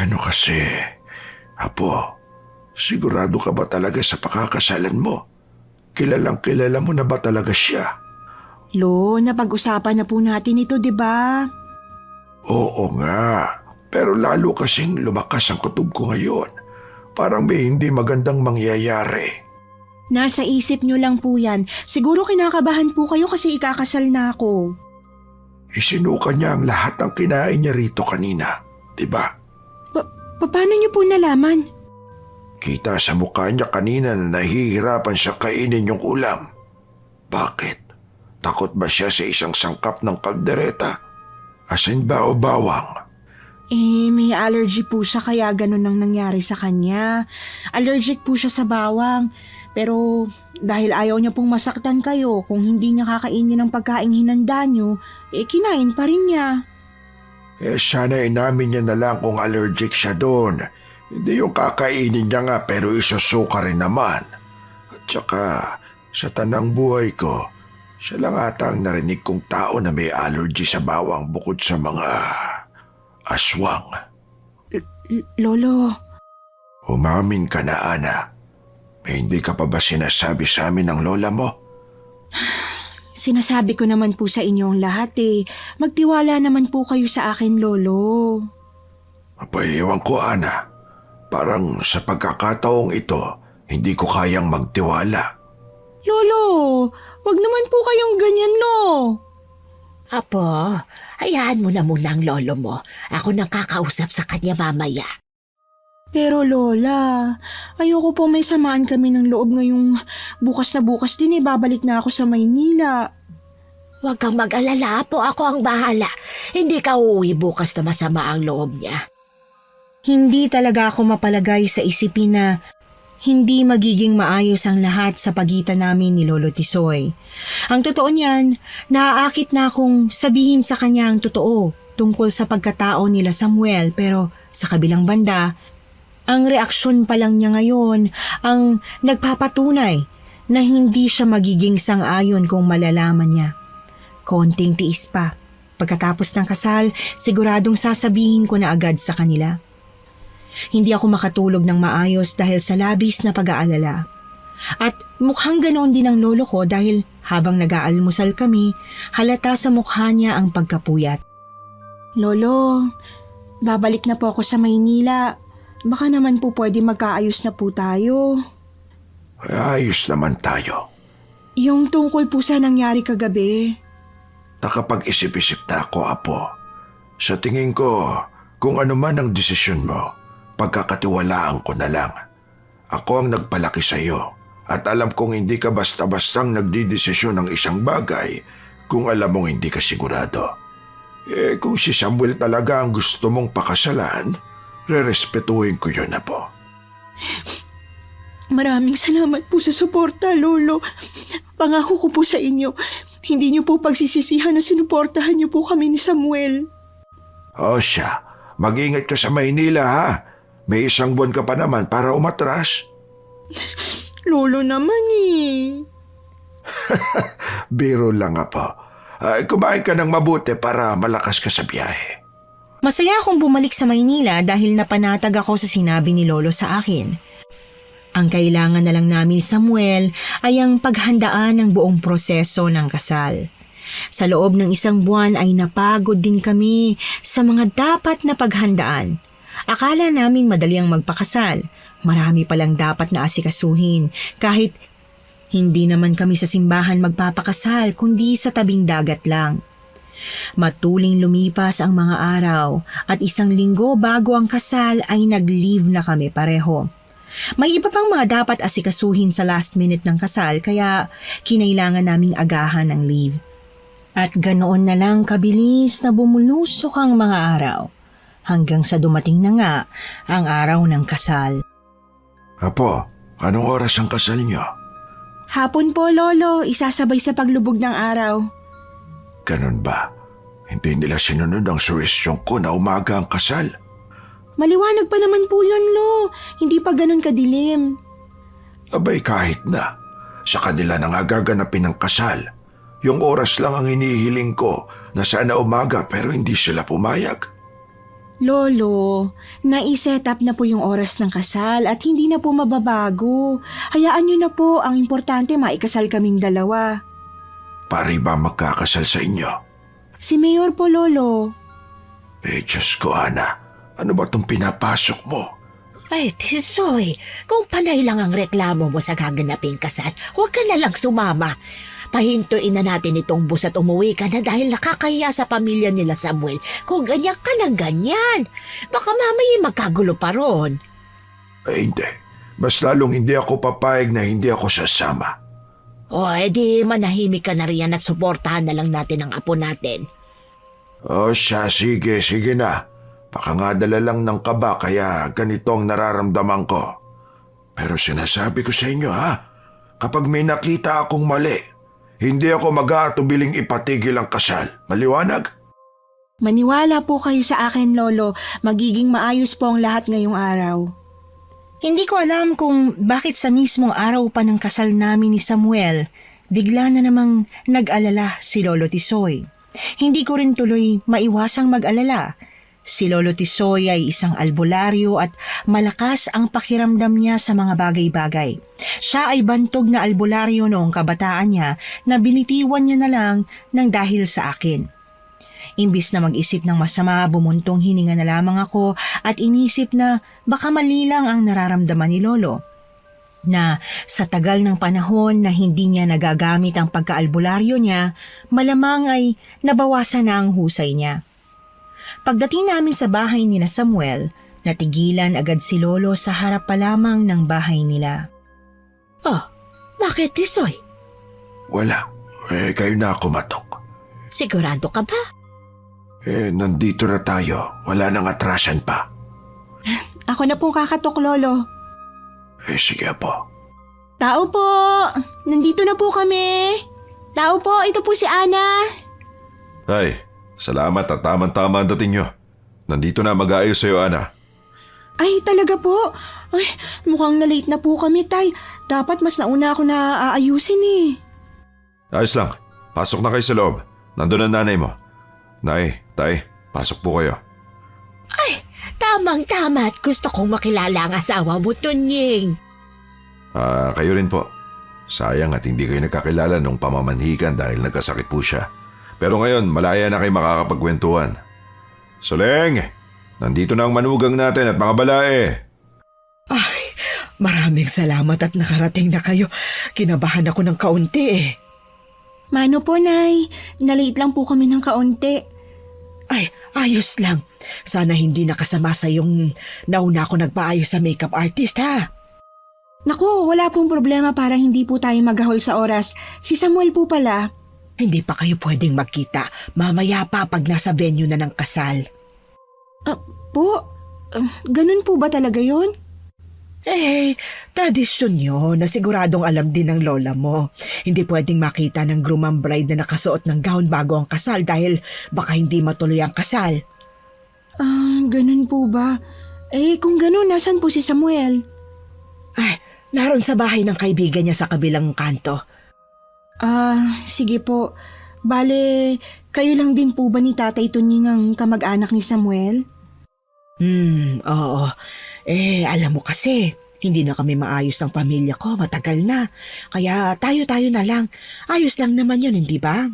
Ano kasi? Apo, sigurado ka ba talaga sa pakakasalan mo? Kilalang kilala mo na ba talaga siya? Lo, napag-usapan na po natin ito, di ba? Oo nga, pero lalo kasing lumakas ang kutob ko ngayon. Parang may hindi magandang mangyayari. Nasa isip niyo lang po yan. Siguro kinakabahan po kayo kasi ikakasal na ako. Isinuka niya ang lahat ng kinain niya rito kanina, di ba? Paano niyo po nalaman? Kita sa mukha niya kanina na nahihirapan siya kainin yung ulam. Bakit? Takot ba siya sa isang sangkap ng kaldereta? Asin ba o bawang? May allergy po siya kaya ganun ang nangyari sa kanya. Allergic po siya sa bawang. Pero dahil ayaw niya pong masaktan kayo, kung hindi niya kakainin ang pagkaing hinanda niyo, kinain pa rin niya. Sana inamin niya na lang kung allergic siya doon. Hindi yung kakainin niya nga pero isusuka rin naman. At saka sa tanang buhay ko, siya lang ata ang narinig kong tao na may allergy sa bawang bukod sa mga aswang. Lolo, Umamin ka na, Ana. May hindi ka pa ba sinasabi sa amin ng lola mo? sinasabi ko naman po sa inyo ang lahat Magtiwala naman po kayo sa akin, Lolo. Mapaiwan ko, Ana. Parang sa pagkakataong ito, hindi ko kayang magtiwala. Lolo, wag naman po kayong ganyan, Lo. Apo, hayaan mo na muna ang lolo mo. Ako nang kakausap sa kanya mamaya. Pero Lola, ayoko po may samaan kami ng loob ngayong bukas na bukas din babalik na ako sa Maynila. Huwag kang mag-alala, Apo. Ako ang bahala. Hindi ka uuwi bukas na masama ang loob niya. Hindi talaga ako mapalagay sa isipin na hindi magiging maayos ang lahat sa pagitan namin ni Lolo Tisoy. Ang totoo niyan, naaakit na akong sabihin sa kanya ang totoo tungkol sa pagkatao nila Samuel, pero sa kabilang banda, ang reaksyon pa lang niya ngayon ang nagpapatunay na hindi siya magiging sang-ayon kung malalaman niya. Konting tiis pa. Pagkatapos ng kasal, siguradong sasabihin ko na agad sa kanila. Hindi ako makatulog ng maayos dahil sa labis na pag-aalala. At mukhang ganoon din ang lolo ko dahil habang nag-aalmusal kami, halata sa mukha niya ang pagkapuyat. Lolo, babalik na po ako sa Maynila. Baka naman po pwede magkaayos na po tayo. Ayos naman tayo. Yung tungkol po sa nangyari kagabi. Nakapag-isip-isip na ako, Apo. Sa tingin ko, kung ano man ang desisyon mo, pagkakatiwalaan ko na lang. Ako ang nagpalaki sa iyo at alam kong hindi ka basta-bastang nagdidesisyon ng isang bagay kung alam mong hindi ka sigurado. Kung si Samuel talaga ang gusto mong pakasalan, rerespetuhin ko yun, Apo. Maraming salamat po sa suporta, Lolo. Pangako ko po sa inyo, hindi niyo po pagsisisihan na sinuportahan niyo po kami ni Samuel. O siya, mag-ingat ka sa Maynila, ha? May 1 buwan ka pa naman para umatras. Lolo naman Biro lang, Apo. Kumain ka ng mabuti para malakas ka sa biyahe. Masaya akong bumalik sa Maynila dahil napanatag ako sa sinabi ni Lolo sa akin. Ang kailangan na lang namin Samuel ay ang paghandaan ng buong proseso ng kasal. Sa loob ng 1 buwan ay napagod din kami sa mga dapat na paghandaan. Akala namin madali ang magpakasal. Marami palang dapat na asikasuhin kahit hindi naman kami sa simbahan magpapakasal kundi sa tabing dagat lang. Matuling lumipas ang mga araw at 1 linggo bago ang kasal ay nag-leave na kami pareho. May iba pang mga dapat asikasuhin sa last minute ng kasal kaya kinailangan naming agahan ng leave. At ganoon na lang kabilis na bumulusok ang mga araw hanggang sa dumating na nga ang araw ng kasal. Apo, anong oras ang kasal niyo? Hapon po, Lolo. Isasabay sa paglubog ng araw. Ganun ba? Hindi nila sinunod ang suwestyon ko na umaga ang kasal. Maliwanag pa naman po yun, Lo. Hindi pa ganun kadilim. Abay kahit na. Sa kanila nang gaganapin ang kasal. Yung oras lang ang hinihiling ko na sana umaga pero hindi sila pumayag. Lolo, nai-set up na po yung oras ng kasal at hindi na po mababago. Hayaan nyo na po. Ang importante maikasal kaming dalawa. Pari ba magkakasal sa inyo? Si Mayor po, Lolo. Diyos ko, Ana. Ano ba itong pinapasok mo? Ay, Tisoy, kung panay lang ang reklamo mo sa gaganaping kasal, huwag ka na lang sumama. Pahintuin na natin itong bus at umuwi ka na dahil nakakahiya sa pamilya nila Samuel kung ganyan ka ng ganyan. Baka mamaya magkagulo pa ron. Hindi. Mas lalong hindi ako papayag na hindi ako sasama. O, edi manahimik ka na riyan at suportahan na lang natin ang apo natin. O siya, sige na. Baka nga dala lang ng kaba kaya ganito ang nararamdaman ko. Pero sinasabi ko sa inyo kapag may nakita akong mali, hindi ako mag-aatubiling ipatigil ang kasal. Maliwanag? Maniwala po kayo sa akin, Lolo. Magiging maayos po ang lahat ngayong araw. Hindi ko alam kung bakit sa mismong araw pa ng kasal namin ni Samuel, bigla na namang nag-alala si Lolo Tisoy. Hindi ko rin tuloy maiwasang mag-alala. Si Lolo Tisoy ay isang albularyo at malakas ang pakiramdam niya sa mga bagay-bagay. Siya ay bantog na albularyo noong kabataan niya na binitiwan niya na lang ng dahil sa akin. Imbis na mag-isip ng masama, bumuntong hininga na lamang ako at inisip na baka mali lang ang nararamdaman ni Lolo. Na sa tagal ng panahon na hindi niya nagagamit ang pagkaalbularyo niya, malamang ay nabawasan na ang husay niya. Pagdating namin sa bahay ni na Samuel, natigilan agad si Lolo sa harap pa lamang ng bahay nila. Oh, bakit, Tisoy? Wala. Kayo na kumatok. Sigurado ka ba? Nandito na tayo. Wala nang atrasan pa. Ako na po kakatok, Lolo. Sige po. Tao po! Nandito na po kami! Tao po, ito po si Ana. Ay, salamat at tamang-tama ang dating nyo. Nandito na mag-aayos sa'yo, Ana. Ay, talaga po? Ay, mukhang na-late na po kami, Tay. Dapat mas nauna ako na aayusin eh. Ayos lang. Pasok na kayo sa loob. Nandun ang nanay mo. Nay, tay, pasok po kayo. Tamang-tama at gusto kong makilala ang asawa mo, Tunying. Kayo rin po. Sayang at hindi kayo nagkakilala nung pamamanhikan dahil nagkasakit po siya. Pero ngayon, malaya na kayo makakapagkwentuhan. Soleng, nandito na ang manugang natin at mga balae. Ay, maraming salamat at nakarating na kayo. Kinabahan ako ng kaunti eh. Mano po, Nay. Na-late lang po kami ng kaunti. Ay, ayos lang. Sana hindi nakasama sa yung nauna ako nagpaayos sa makeup artist ha. Naku, wala pong problema para hindi po tayo maghahol sa oras. Si Samuel po pala. Hindi pa kayo pwedeng magkita. Mamaya pa pag nasa venue na ng kasal. Ganun po ba talaga yun? Tradisyon yun na siguradong alam din ng lola mo. Hindi pwedeng makita ng groom ang bride na nakasuot ng gown bago ang kasal dahil baka hindi matuloy ang kasal. Ganun po ba? Kung ganun, nasan po si Samuel? Ay, naroon sa bahay ng kaibigan niya sa kabilang kanto. Sige po. Bale, kayo lang din po ba ni Tatay Tunying ang kamag-anak ni Samuel? Oo. Alam mo kasi, hindi na kami maayos ng pamilya ko, matagal na. Kaya tayo-tayo na lang. Ayos lang naman yun, hindi ba?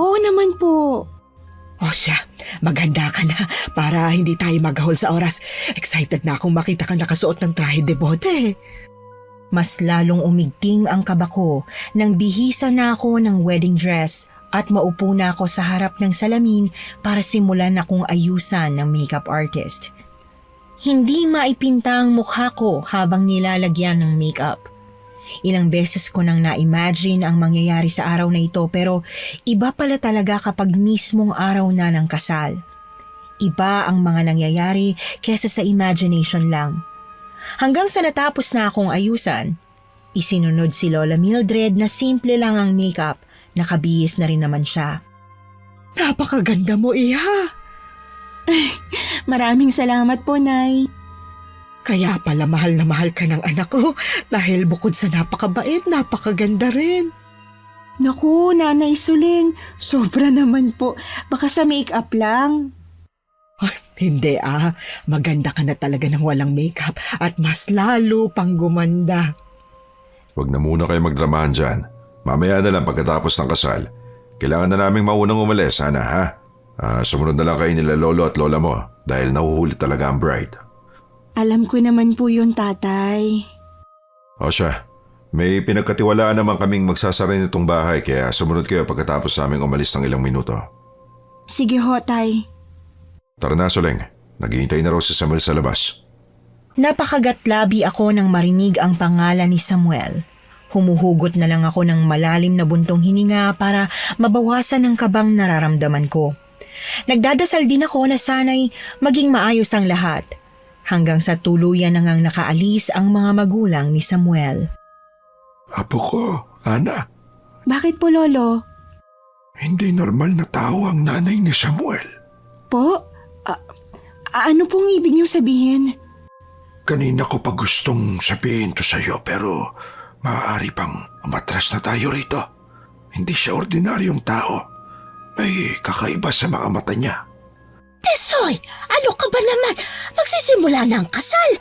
Oo naman po. O siya, maganda ka na para hindi tayo maghahol sa oras. Excited na akong makita ka nakasuot ng trahe de bote. Mas lalong umigting ang kaba ko nang bihisa na ako ng wedding dress at maupo na ako sa harap ng salamin para simulan akong ayusan ng makeup artist. Hindi maipinta ang mukha ko habang nilalagyan ng makeup. Ilang beses ko nang na-imagine ang mangyayari sa araw na ito pero iba pala talaga kapag mismong araw na ng kasal. Iba ang mga nangyayari kesa sa imagination lang. Hanggang sa natapos na akong ayusan, isinunod si Lola Mildred na simple lang ang makeup, nakabihis na rin naman siya. Napakaganda mo, Iha! Maraming salamat po, Nay. Kaya pala mahal na mahal ka ng anak ko dahil bukod sa napakabait, napakaganda rin. Naku, Nanay Suling, sobra naman po. Baka sa make-up lang. Hindi maganda ka na talaga ng walang makeup at mas lalo pang gumanda. Huwag na muna kayo magdramahan dyan. Mamaya na lang pagkatapos ng kasal. Kailangan na naming maunang umalis, sana ha? Sumunod na lang kayo nila lolo at lola mo dahil nahuhuli talaga ang bride. Alam ko naman po yun, Tatay. O siya, may pinagkatiwalaan naman kaming magsasara nitong bahay kaya sumunod kayo pagkatapos naming umalis ng ilang minuto. Sige ho, Tay. Tara na, Soleng. Naghihintay na raw si Samuel sa labas. Napakagatlabi ako nang marinig ang pangalan ni Samuel. Humuhugot na lang ako ng malalim na buntong hininga para mabawasan ang kabang nararamdaman ko. Nagdadasal din ako na sana'y maging maayos ang lahat. Hanggang sa tuluyan na ngang nakaalis ang mga magulang ni Samuel. Apo ko, Ana, Bakit po, Lolo? hindi normal na tao ang nanay ni Samuel. Po? Ano pong ibig niyo sabihin? Kanina ko pa gustong sabihin to sa'yo pero maaari pang umatras na tayo rito. Hindi siya ordinaryong tao. May kakaiba sa mga mata niya. Tisoy, ano ka ba naman? Magsisimula na ang kasal.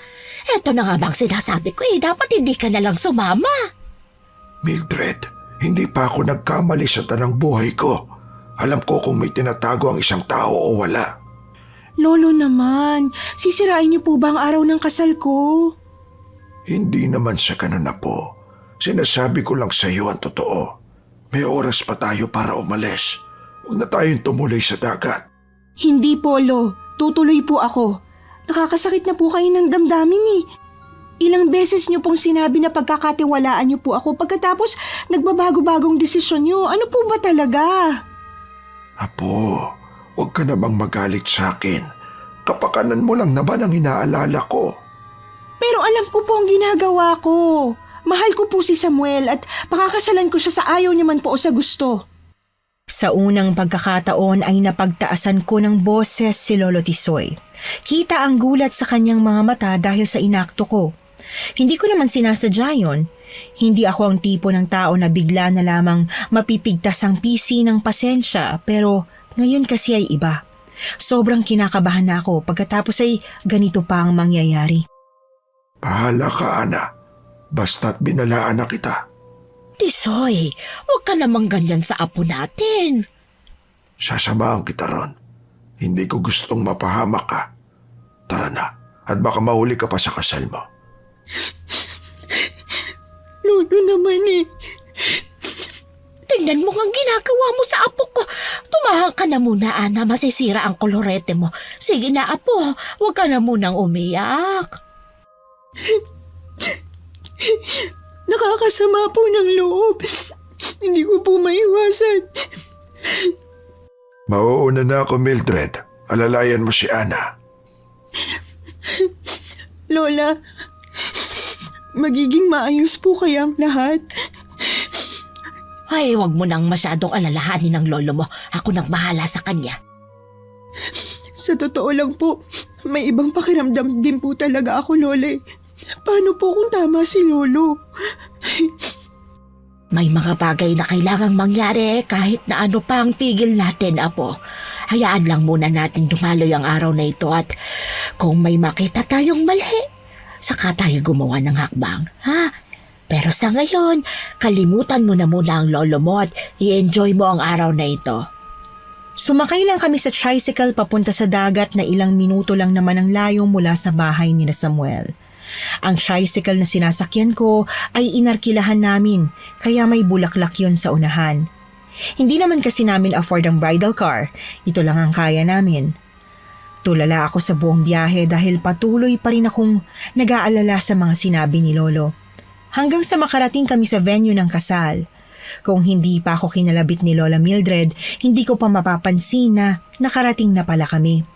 Eto na nga bang sinasabi ko dapat hindi ka na lang sumama. Mildred, hindi pa ako nagkamali sa tanang buhay ko. Alam ko kung may tinatago ang isang tao o wala. Lolo naman, sisirain niyo po ba ang araw ng kasal ko? Hindi naman sa ganun na po. Sinasabi ko lang sa iyo ang totoo. May oras pa tayo para umalis. Huwag na tayong tumuloy sa dagat. Hindi po, Lo. Tutuloy po ako. Nakakasakit na po kayo ng damdamin eh. Ilang beses niyo pong sinabi na pagkakatiwalaan niyo po ako pagkatapos nagbabago-bagong desisyon niyo. Ano po ba talaga? Apo, huwag ka namang magalit sa akin. Kapakanan mo lang naman ang inaalala ko. Pero alam ko po ang ginagawa ko. Mahal ko po si Samuel at pakakasalan ko siya sa ayaw niya man po o sa gusto. Sa unang pagkakataon ay napagtaasan ko ng boses si Lolo Tisoy. Kita ang gulat sa kanyang mga mata dahil sa inakto ko. Hindi ko naman sinasadya yun. Hindi ako ang tipo ng tao na bigla na lamang mapipigtas ang pisi ng pasensya pero ngayon kasi ay iba. Sobrang kinakabahan na ako pagkatapos ay ganito pa ang mangyayari. Bahala ka, Ana. Basta't binalaan na kita. Tisoy, huwag ka namang ganyan sa apo natin. Sasamahan kita ron. Hindi ko gustong mapahamak ka. Tara na, at baka mahuli ka pa sa kasal mo. Lolo naman eh. Tingnan mo ang ginagawa mo sa apo ko. Tumahang ka na muna, Ana. Masisira ang kolorete mo. Sige na, apo. Huwag ka na munang umiyak. Nakakasama po ng loob. Hindi ko po maiwasan. Mauuna na ako, Mildred. Alalayan mo si Ana. Lola, magiging maayos po kaya ang lahat? Ay, huwag mo nang masyadong alalahanin ng lolo mo. Ako nang bahala sa kanya. Sa totoo lang po, may ibang pakiramdam din po talaga ako, Lola. Paano po kung tama si Lolo? May mga bagay na kailangang mangyari kahit na ano pa ang pigil natin, apo. Hayaan lang muna natin dumaloy ang araw na ito at kung may makita tayong mali, saka tayo gumawa ng hakbang, ha? Pero sa ngayon, kalimutan mo na muna ang lolo mo at i-enjoy mo ang araw na ito. Sumakay lang kami sa tricycle papunta sa dagat na ilang minuto lang naman ang layo mula sa bahay ni Samuel. Ang tricycle na sinasakyan ko ay inarkilahan namin kaya may bulaklak yon sa unahan. Hindi naman kasi namin afford ang bridal car, ito lang ang kaya namin. Tulala ako sa buong biyahe dahil patuloy pa rin akong nag-aalala sa mga sinabi ni Lolo. Hanggang sa makarating kami sa venue ng kasal. Kung hindi pa ako kinalabit ni Lola Mildred, hindi ko pa mapapansin na nakarating na pala kami.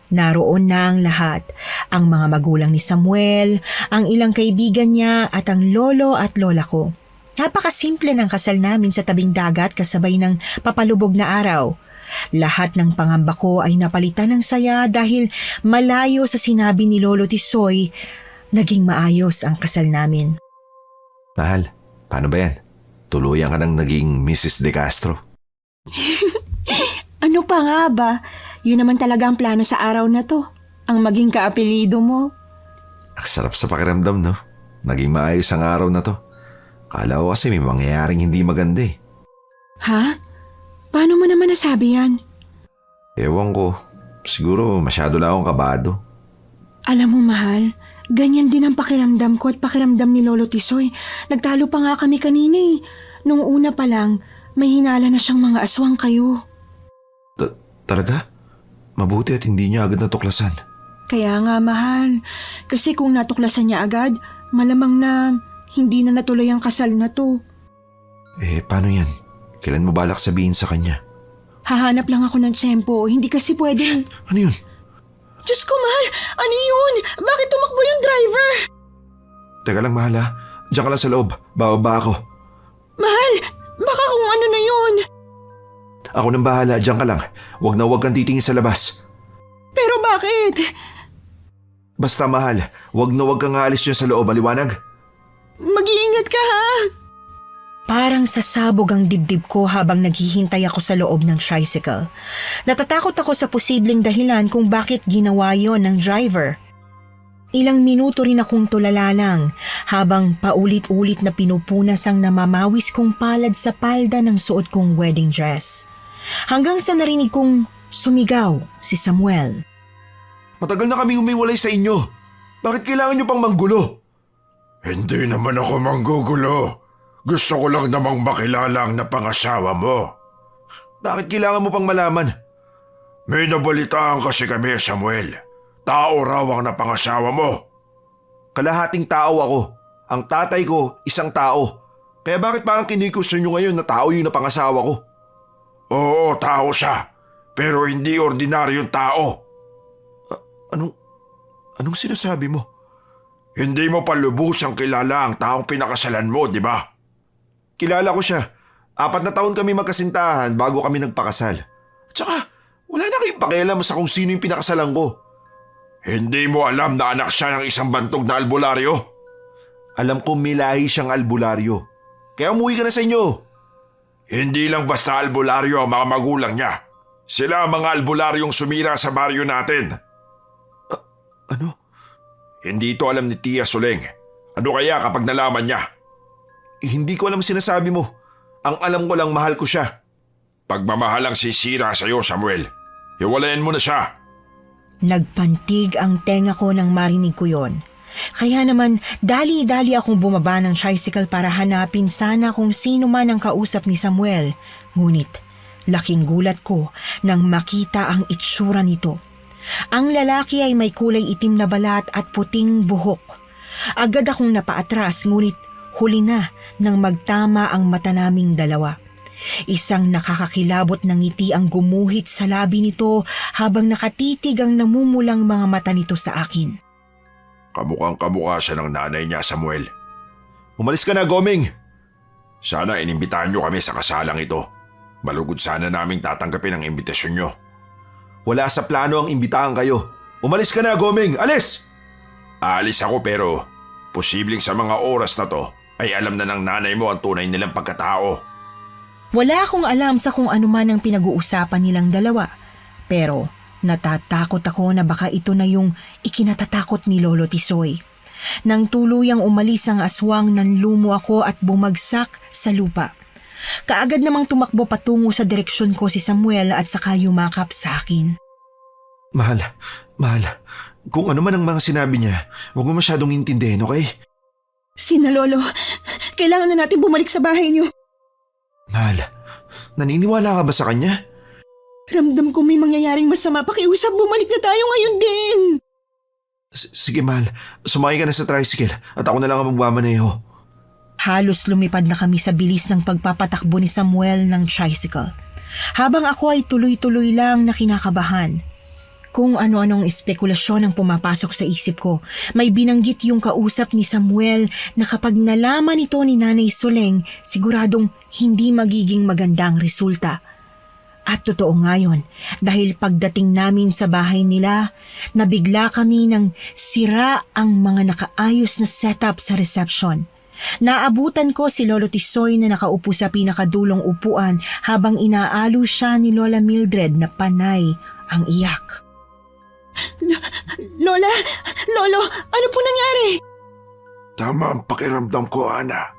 Naroon na ang lahat, ang mga magulang ni Samuel, ang ilang kaibigan niya at ang lolo at lola ko. Napakasimple ng kasal namin sa tabing dagat kasabay ng papalubog na araw. Lahat ng pangamba ko ay napalitan ng saya dahil malayo sa sinabi ni Lolo Tisoy, naging maayos ang kasal namin. Mahal, paano ba yan? Tuluyan ka ng naging Mrs. De Castro. Ano pa nga ba? Yun naman talaga ang plano sa araw na to. Ang maging kaapelido mo. Ang sarap sa pakiramdam, no? Naging maayos ang araw na to. Kala ko kasi may mangyayaring hindi maganda eh. Ha? Paano mo naman nasabi yan? Ewan ko. Siguro masyado lang akong kabado. Alam mo, mahal, ganyan din ang pakiramdam ko at pakiramdam ni Lolo Tisoy. Nagtalo pa nga kami kanina eh. Nung una pa lang, may hinala na siyang mga aswang kayo. Talaga? Mabuti at hindi niya agad natuklasan. Kaya nga, mahal. Kasi kung natuklasan niya agad, malamang na hindi na natuloy ang kasal na to. Eh, paano yan? Kailan mo balak sabihin sa kanya? Hahanap lang ako ng tsempo. Hindi kasi pwedeng... Ano yun? Diyos ko, mahal! Ano yun? Bakit tumakbo yung driver? Teka lang, mahal ha. Diyan ka lang sa loob. Bababa ako. Mahal! Baka kung ano na yun. Ako nang bahala. Diyan ka lang. Huwag kang titingin sa labas. Pero bakit? Basta mahal, huwag kang aalis dyan sa loob. Maliwanag? Mag-iingat ka, ha? Parang sasabog ang dibdib ko habang naghihintay ako sa loob ng tricycle. Natatakot ako sa posibleng dahilan kung bakit ginawa yon ng driver. Ilang minuto rin akong tulala lang habang paulit-ulit na pinupunas ang namamawis kong palad sa palda ng suot kong wedding dress. Hanggang sa narinig kong sumigaw si Samuel. Matagal na kaming umiwalay sa inyo. Bakit kailangan nyo pang manggulo? Hindi naman ako manggugulo. Gusto ko lang namang makilala ang napangasawa mo. Bakit kailangan mo pang malaman? May nabalitaan kasi kami, Samuel. Tao raw ang napangasawa mo. Kalahating tao ako. Ang tatay ko, isang tao. Kaya bakit parang kinikusto nyo ngayon na tao yung napangasawa ko? Oo, tao siya. Pero hindi ordinaryong tao. Anong sinasabi mo? Hindi mo pa lubusang kilala ang taong pinakasalan mo, di ba? Kilala ko siya. 4 na taon kami magkasintahan bago kami nagpakasal. Tsaka, wala na kayong pakialam sa kung sino yung pinakasalan ko. Hindi mo alam na anak siya ng isang bantog na albularyo? Alam ko milahi siyang albularyo. Kaya umuwi ka na sa inyo. Hindi lang basta albularyo ang mga magulang niya. Sila ang mga albularyong sumira sa baryo natin. Ano? Hindi ito alam ni Tia Soleng. Ano kaya kapag nalaman niya? Hindi ko alam sinasabi mo. Ang alam ko lang mahal ko siya. Pagmamahal ang sisira sa'yo, Samuel. Hiwalayan mo na siya. Nagpantig ang tenga ko nang marinig ko yon. Kaya naman, dali-dali akong bumaba ng tricycle para hanapin sana kung sino man ang kausap ni Samuel. Ngunit, laking gulat ko nang makita ang itsura nito. Ang lalaki ay may kulay itim na balat at puting buhok. Agad akong napaatras ngunit huli na nang magtama ang mata naming dalawa. Isang nakakakilabot na ngiti ang gumuhit sa labi nito habang nakatitig ang namumulang mga mata nito sa akin. Kamukhang kamukha siya ng nanay niya, Samuel. Umalis ka na, Goming! Sana inimbitahan niyo kami sa kasalang ito. Malugod sana naming tatanggapin ang imbitasyon niyo. Wala sa plano ang imbitahan kayo. Umalis ka na, Goming! Alis! Aalis ako pero posibleng sa mga oras na to ay alam na ng nanay mo ang tunay nilang pagkatao. Wala akong alam sa kung ano man ang pinag-uusapan nilang dalawa. Pero natatakot ako na baka ito na yung ikinatatakot ni Lolo Tisoy. Nang tuluyang umalis ang aswang, nanlumo ako at bumagsak sa lupa. Kaagad namang tumakbo patungo sa direksyon ko si Samuel at saka yumakap sa akin. Mahal. Kung ano man ang mga sinabi niya, huwag mo masyadong intindihin, okay? Sina Lolo, kailangan na natin bumalik sa bahay niyo. Mahal, naniniwala ka ba sa kanya? Ramdam ko may mangyayaring masama. Pakiusap, bumalik na tayo ngayon din. Sige, mahal. Sumakay ka na sa tricycle at ako na lang ang magmamaneho. Halos lumipad na kami sa bilis ng pagpapatakbo ni Samuel ng tricycle. Habang ako ay tuloy-tuloy lang na kinakabahan. Kung ano-anong espekulasyon ang pumapasok sa isip ko, may binanggit yung kausap ni Samuel na kapag nalaman ito ni Nanay Soleng, siguradong hindi magiging magandang resulta. At totoo nga yun, dahil pagdating namin sa bahay nila, nabigla kami ng sira ang mga nakaayos na setup sa reception. Naabutan ko si Lolo Tisoy na nakaupo sa pinakadulong upuan habang inaalo siya ni Lola Mildred na panay ang iyak. Lola! Lolo! Ano po nangyari? Tama ang pakiramdam ko, Ana.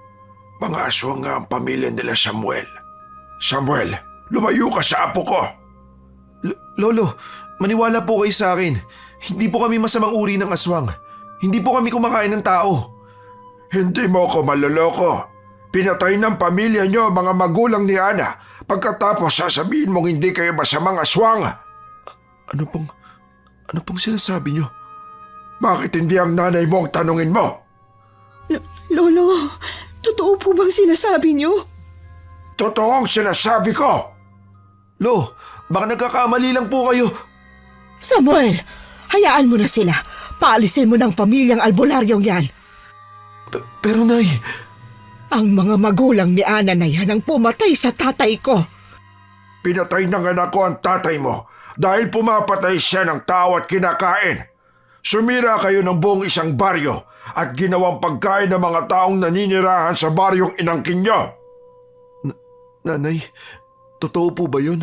Mga aswang nga ang pamilya nila, Samuel. Samuel, lumayo ka sa apo ko. Lolo, maniwala po kayo sa akin. Hindi po kami masamang uri ng aswang. Hindi po kami kumakain ng tao. Hindi mo ko maloloko. Pinatay ng pamilya niyo mga magulang ni Ana. Pagkatapos sasabihin mong hindi kayo masamang aswang. Ano pong sinasabi niyo? Bakit hindi ang nanay mo ang tanungin mo? Lolo, totoo po bang sinasabi niyo? Totoo ang sinasabi ko. Lo, baka nagkakamali lang po kayo. Samuel, hayaan mo na sila. Paalisin mo ng pamilyang albularyong yan. Pero Nay, Ang mga magulang ni Ana na yan ang pumatay sa tatay ko. pinatay ng anak ko ang tatay mo dahil pumapatay siya ng tao at kinakain. Sumira kayo ng buong isang baryo at ginawang pagkain ng mga taong naninirahan sa baryong inangkin nyo. Nanay, totoo po ba yun?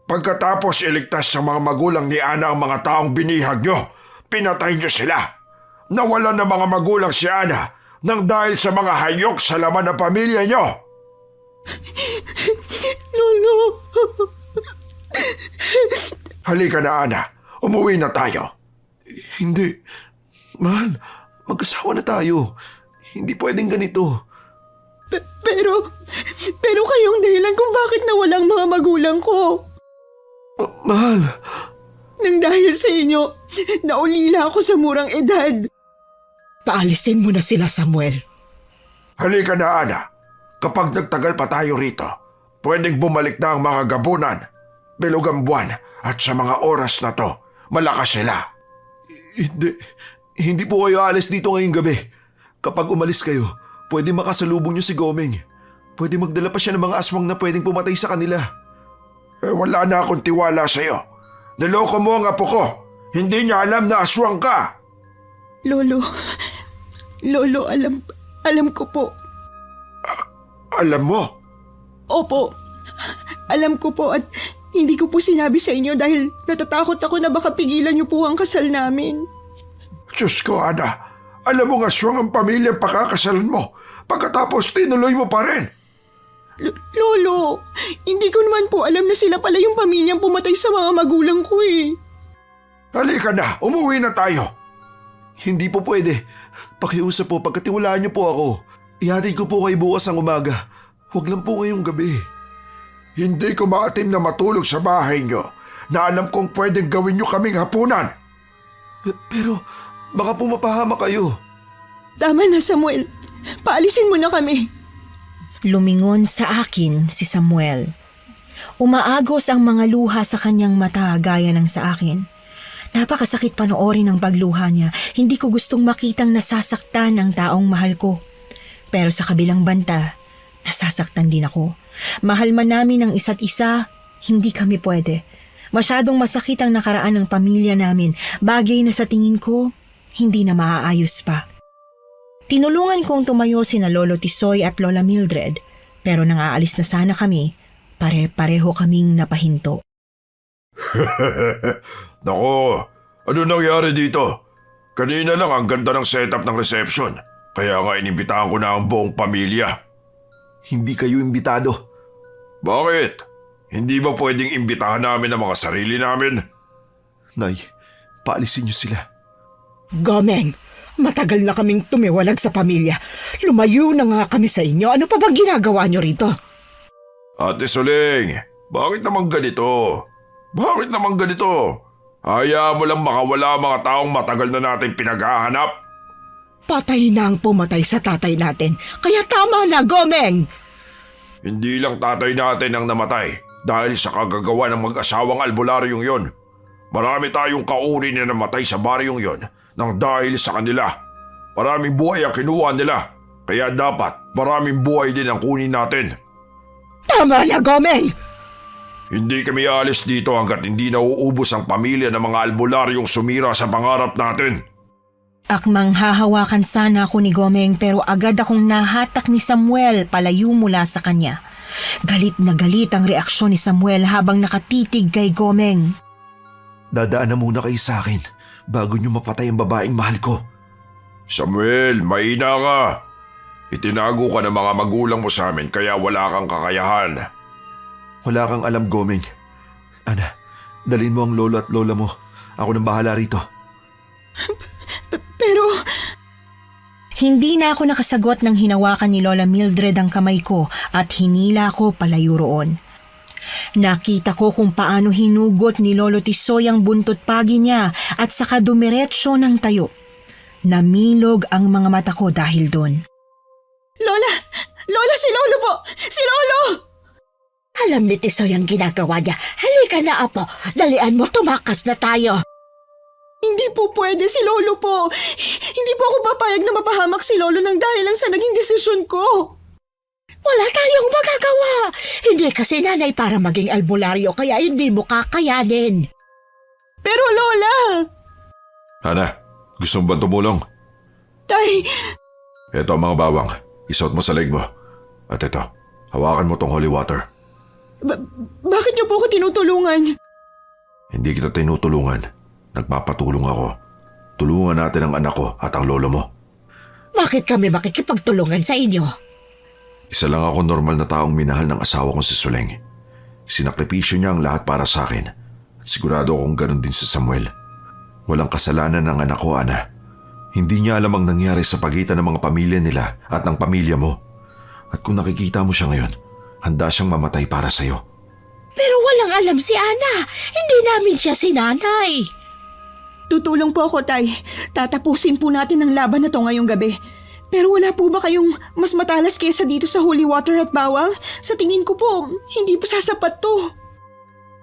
Pagkatapos iligtas ng mga magulang ni Ana ang mga taong binihag nyo, pinatay nyo sila. Nawalan ng mga magulang si Ana nang dahil sa mga hayok sa laman ng pamilya nyo. Lolo! Halika na, Ana. Umuwi na tayo. Hindi. Mahal, mag-asawa na tayo. Hindi pwedeng ganito. Pero kayong dahilan kung bakit nawalang mga magulang ko. Mahal, Nang dahil sa inyo, naulila ako sa murang edad. Paalisin mo na sila, Samuel. Halika na, Ana. Kapag nagtagal pa tayo rito, pwedeng bumalik na ang mga gabunan, bilugang buwan, at sa mga oras na to, malakas sila. hindi po kayo alis dito ngayong gabi. Kapag umalis kayo, pwede makasalubong niyo si Gomeng. Pwede magdala pa siya ng mga aswang na pwedeng pumatay sa kanila. Wala na akong tiwala sa'yo. Niloko mo ang apo ko. Hindi niya alam na aswang ka. Lolo, alam ko po. Alam mo, Opo, alam ko po at hindi ko po sinabi sa inyo dahil natatakot ako na baka pigilan niyo po ang kasal namin. Diyos ko, Ana. Alam mo nga aswang ang pamilyang pakakasalan mo. Pagkatapos tinuloy mo pa rin. Lolo, hindi ko naman po alam na sila pala yung pamilyang pumatay sa mga magulang ko eh. Halika na, umuwi na tayo. Hindi po pwede. Pakiusap po, pagkatiwalaan niyo po ako. Ihatid ko po kayo bukas ng umaga. Huwag lang po ngayong gabi. Hindi ko maatim na matulog sa bahay nyo na alam kong pwedeng gawin nyo kaming hapunan. Pero baka po mapahama kayo. Tama na, Samuel. Paalisin mo na kami. Lumingon sa akin si Samuel. Umaagos ang mga luha sa kanyang mata gaya ng sa akin. Napakasakit panoorin ang pagluha niya. Hindi ko gustong makitang nasasaktan ang taong mahal ko. Pero sa kabilang banta, nasasaktan din ako. Mahal man namin ang isa't isa, hindi kami pwede. Masyadong masakit ang nakaraan ng pamilya namin, bagay na sa tingin ko, hindi na maaayos pa. Tinulungan kong tumayo sina Lolo Tisoy at Lola Mildred, pero nang aalis na sana kami, pare-pareho kaming napahinto. Nako, ano nangyari dito? Kanina lang ang ganda ng setup ng reception. Kaya nga inimbitahan ko na ang buong pamilya. Hindi kayo imbitado. Bakit? Hindi ba pwedeng imbitahan namin ang mga sarili namin? Nay, paalisin niyo sila. Gomeng, matagal na kaming tumiwalag sa pamilya. Lumayo na nga kami sa inyo. Ano pa bang ginagawa nyo rito? Ate Soling, bakit naman ganito? Bakit naman ganito? Hayaan mo lang makawala ang mga taong matagal na natin pinaghahanap. Patay na ang pumatay sa tatay natin. Kaya tama na, Gomeng! Hindi lang tatay natin ang namatay dahil sa kagagawa ng mag-asawang albularyong yon. Marami tayong kauri na namatay sa baryong yon nang dahil sa kanila. Maraming buhay ang kinuha nila, kaya dapat maraming buhay din ang kunin natin. Tama na, Gomeng! Hindi kami alis dito hanggat hindi nauubos ang pamilya ng mga albularyong sumira sa pangarap natin. Akmang hahawakan sana ako ni Gomeng pero agad akong nahatak ni Samuel palayo mula sa kanya. Galit na galit ang reaksyon ni Samuel habang nakatitig kay Gomeng. Dadaan na muna kayo sa akin bago niyo mapatay ang babaeng mahal ko. Samuel, maina ka. Itinago ka ng mga magulang mo sa amin kaya wala kang kakayahan. Wala kang alam, Gomeng. Ana, dalhin mo ang lolo at lola mo. Ako nang bahala rito. Pero Hindi na ako nakasagot nang hinawakan ni Lola Mildred ang kamay ko at hinila ko palayo roon. Nakita ko kung paano hinugot ni Lolo Tisoy ang buntot pagi niya at saka dumiretso ng tayo. Namilog ang mga mata ko dahil doon. Lola! Lola, si Lolo po! Si Lolo! Alam ni Tisoy ang ginagawa niya. Halika na, Apo. Dalian mo, tumakas na tayo. Hindi po pwede si Lolo po. Hindi po ako papayag na mapahamak si Lolo ng dahil lang sa naging desisyon ko. Wala tayong magagawa. Hindi kasi nanay para maging albularyo kaya hindi mo kakayanin. Pero Lola! Ana, gusto mo ba tumulong? Tay, Ito ang mga bawang. Isuot mo sa leg mo. At ito, hawakan mo tong holy water. bakit niyo po ako tinutulungan? Hindi kita tinutulungan. Nagpapatulong ako. Tulungan natin ang anak ko at ang lolo mo. Bakit kami makikipagtulungan sa inyo? Isa lang ako normal na taong minahal ng asawa kong si Suleng. Sinakripisyo niya ang lahat para sa akin. At sigurado akong ganun din si Samuel. Walang kasalanan ng anak ko, Ana. Hindi niya alam ang nangyari sa pagitan ng mga pamilya nila at ng pamilya mo. At kung nakikita mo siya ngayon, handa siyang mamatay para sa'yo. Pero walang alam si Ana. Hindi namin siya sinanay. Tutulong po ako, Tay. Tatapusin po natin ang laban na to ngayong gabi. Pero wala po ba kayong mas matalas kaysa dito sa holy water at bawang? Sa tingin ko po, hindi pa sasapat to.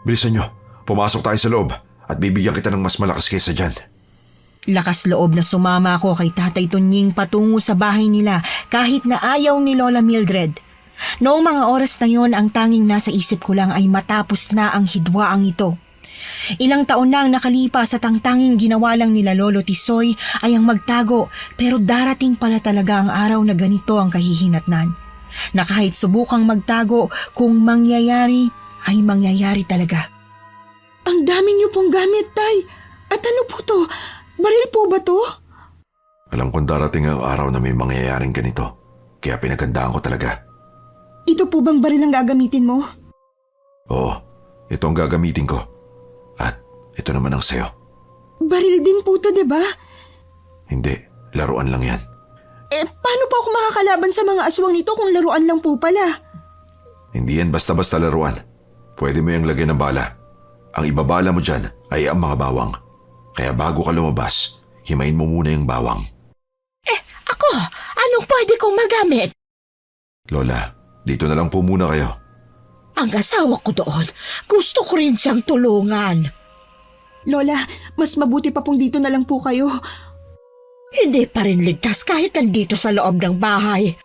Bilisan niyo, pumasok tayo sa loob at bibigyan kita ng mas malakas kaysa dyan. Lakas loob na sumama ako kay Tatay Tunying patungo sa bahay nila kahit na ayaw ni Lola Mildred. Noong mga oras na yon, ang tanging nasa isip ko lang ay matapos na ang hidwaang ito. Ilang taon na ang nakalipas at ang tanging ginawa lang nila Lolo Tisoy ay ang magtago, pero darating pala talaga ang araw na ganito ang kahihinatnan. Na kahit subukang magtago, kung mangyayari ay mangyayari talaga. Ang dami niyo pong gamit, Tay. At ano po to? Baril po ba to? Alam kong darating ang araw na may mangyayaring ganito. Kaya pinagandaan ko talaga. Ito po bang baril ang gagamitin mo? Oo, ito ang gagamitin ko. At ito naman ang sayo. Baril din po to, diba? Hindi, laruan lang yan. Paano po ako makakalaban sa mga aswang nito kung laruan lang po pala? Hindi yan basta-basta laruan. Pwede mo yung lagyan ng bala. Ang ibabala mo dyan ay ang mga bawang. Kaya bago ka lumabas, himayin mo muna yung bawang. Ako, anong pwede kong magamit? Lola, dito na lang po muna kayo. Ang asawa ko doon, gusto ko rin siyang tulungan. Lola, mas mabuti pa pong dito na lang po kayo. Hindi pa rin ligtas kahit nandito sa loob ng bahay.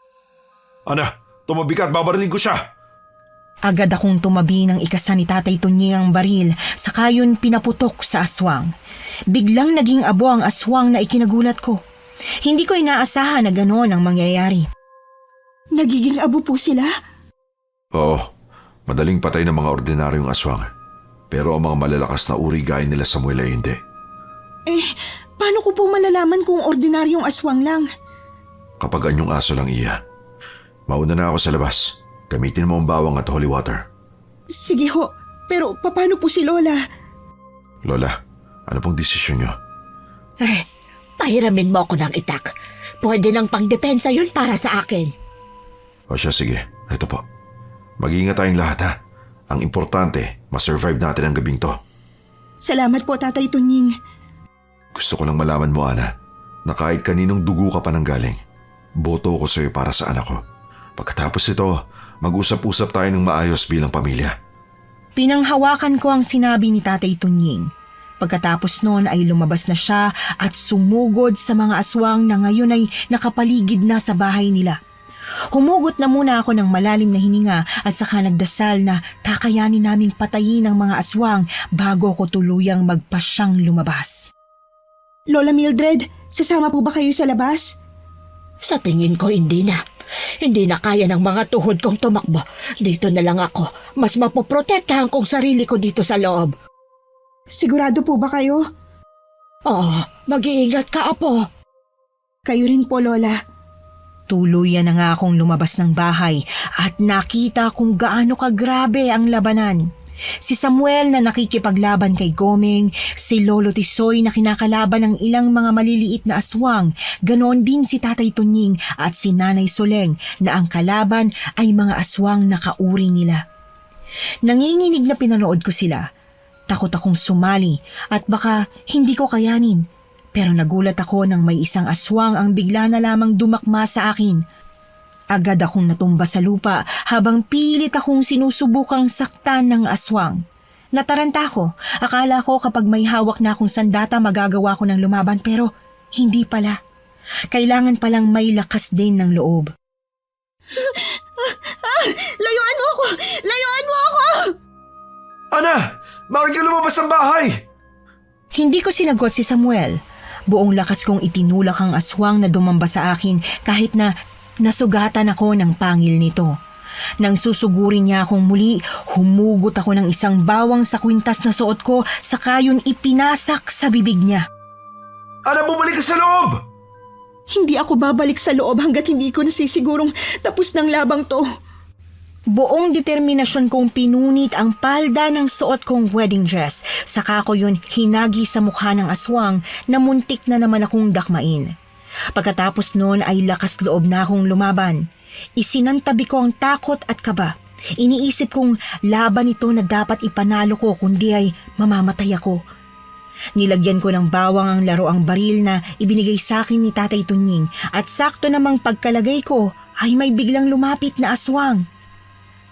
Ana, tumabi ka at babariling ko siya! Agad akong tumabi ng ikasa ni Tatay Tunying ang baril, saka yun pinaputok sa aswang. Biglang naging abo ang aswang na ikinagulat ko. Hindi ko inaasahan na gano'n ang mangyayari. Nagiging abo po sila? Oo, madaling patay ng mga ordinaryong aswang. Pero ang mga malalakas na uri gaya nila Samuel ay hindi. Paano ko po malalaman kung ordinaryong aswang lang? Kapag anyong aso lang iya. Mauna na ako sa labas. Gamitin mo ang bawang at holy water. Sige ho, pero paano po si Lola? Lola, ano pong desisyon niyo? Pahiramin mo ako ng itak. Pwede nang pangdepensa yun para sa akin. O siya, sige. Ito po. Mag-iingat tayong lahat, ha? Ang importante, masurvive natin ang gabing to. Salamat po, Tatay Tunying. Gusto ko lang malaman mo, Ana, na kahit kaninong dugo ka pa nang galing, boto ko sa'yo para sa anak ko. Pagkatapos ito, mag-usap-usap tayo ng maayos bilang pamilya. Pinanghawakan ko ang sinabi ni Tatay Tunying. Pagkatapos noon ay lumabas na siya at sumugod sa mga aswang na ngayon ay nakapaligid na sa bahay nila. Humugot na muna ako ng malalim na hininga at saka nagdasal na kakayanin naming patayin ang mga aswang bago ko tuluyang magpasyang lumabas. Lola Mildred, sasama po ba kayo sa labas? Sa tingin ko hindi na. Hindi na kaya ng mga tuhod kong tumakbo. Dito na lang ako. Mas mapoprotektahan kong sarili ko dito sa loob. Sigurado po ba kayo? Oo, mag-iingat ka, Apo. Kayo rin po, Lola. Tuluyan na nga akong lumabas ng bahay at nakita kung gaano kagrabe ang labanan. Si Samuel na nakikipaglaban kay Gomeng, si Lolo Tisoy na kinakalaban ng ilang mga maliliit na aswang, ganon din si Tatay Tunying at si Nanay Soleng na ang kalaban ay mga aswang na kauri nila. Nanginginig na pinanood ko sila. Takot akong sumali at baka hindi ko kayanin. Pero nagulat ako nang may isang aswang ang bigla na lamang dumakma sa akin. Agad akong natumba sa lupa habang pilit akong sinusubukang saktan ng aswang. Nataranta ako. Akala ko kapag may hawak na akong sandata magagawa ko ng lumaban pero hindi pala. Kailangan palang may lakas din ng loob. Layuan mo ako! Layuan mo ako! Ana! Bakit ka lumabas ng bahay? Hindi ko sinagot si Samuel. Buong lakas kong itinulak ang aswang na dumamba sa akin kahit na nasugatan ako ng pangil nito. Nang susugurin niya akong muli, humugot ako ng isang bawang sa kwintas na suot ko saka yun ipinasak sa bibig niya. Ana, bumalik ka sa loob! Hindi ako babalik sa loob hanggat hindi ko nasisigurong tapos ng labang to. Buong determinasyon kong pinunit ang palda ng suot kong wedding dress. Saka ko yun hinagi sa mukha ng aswang na muntik na naman akong dakmain. Pagkatapos noon ay lakas loob na akong lumaban. Isinantabi ko ang takot at kaba. Iniisip kong laban ito na dapat ipanalo ko kundi ay mamamatay ako. Nilagyan ko ng bawang ang laroang baril na ibinigay sa akin ni Tatay Tunying at sakto namang pagkalagay ko ay may biglang lumapit na aswang.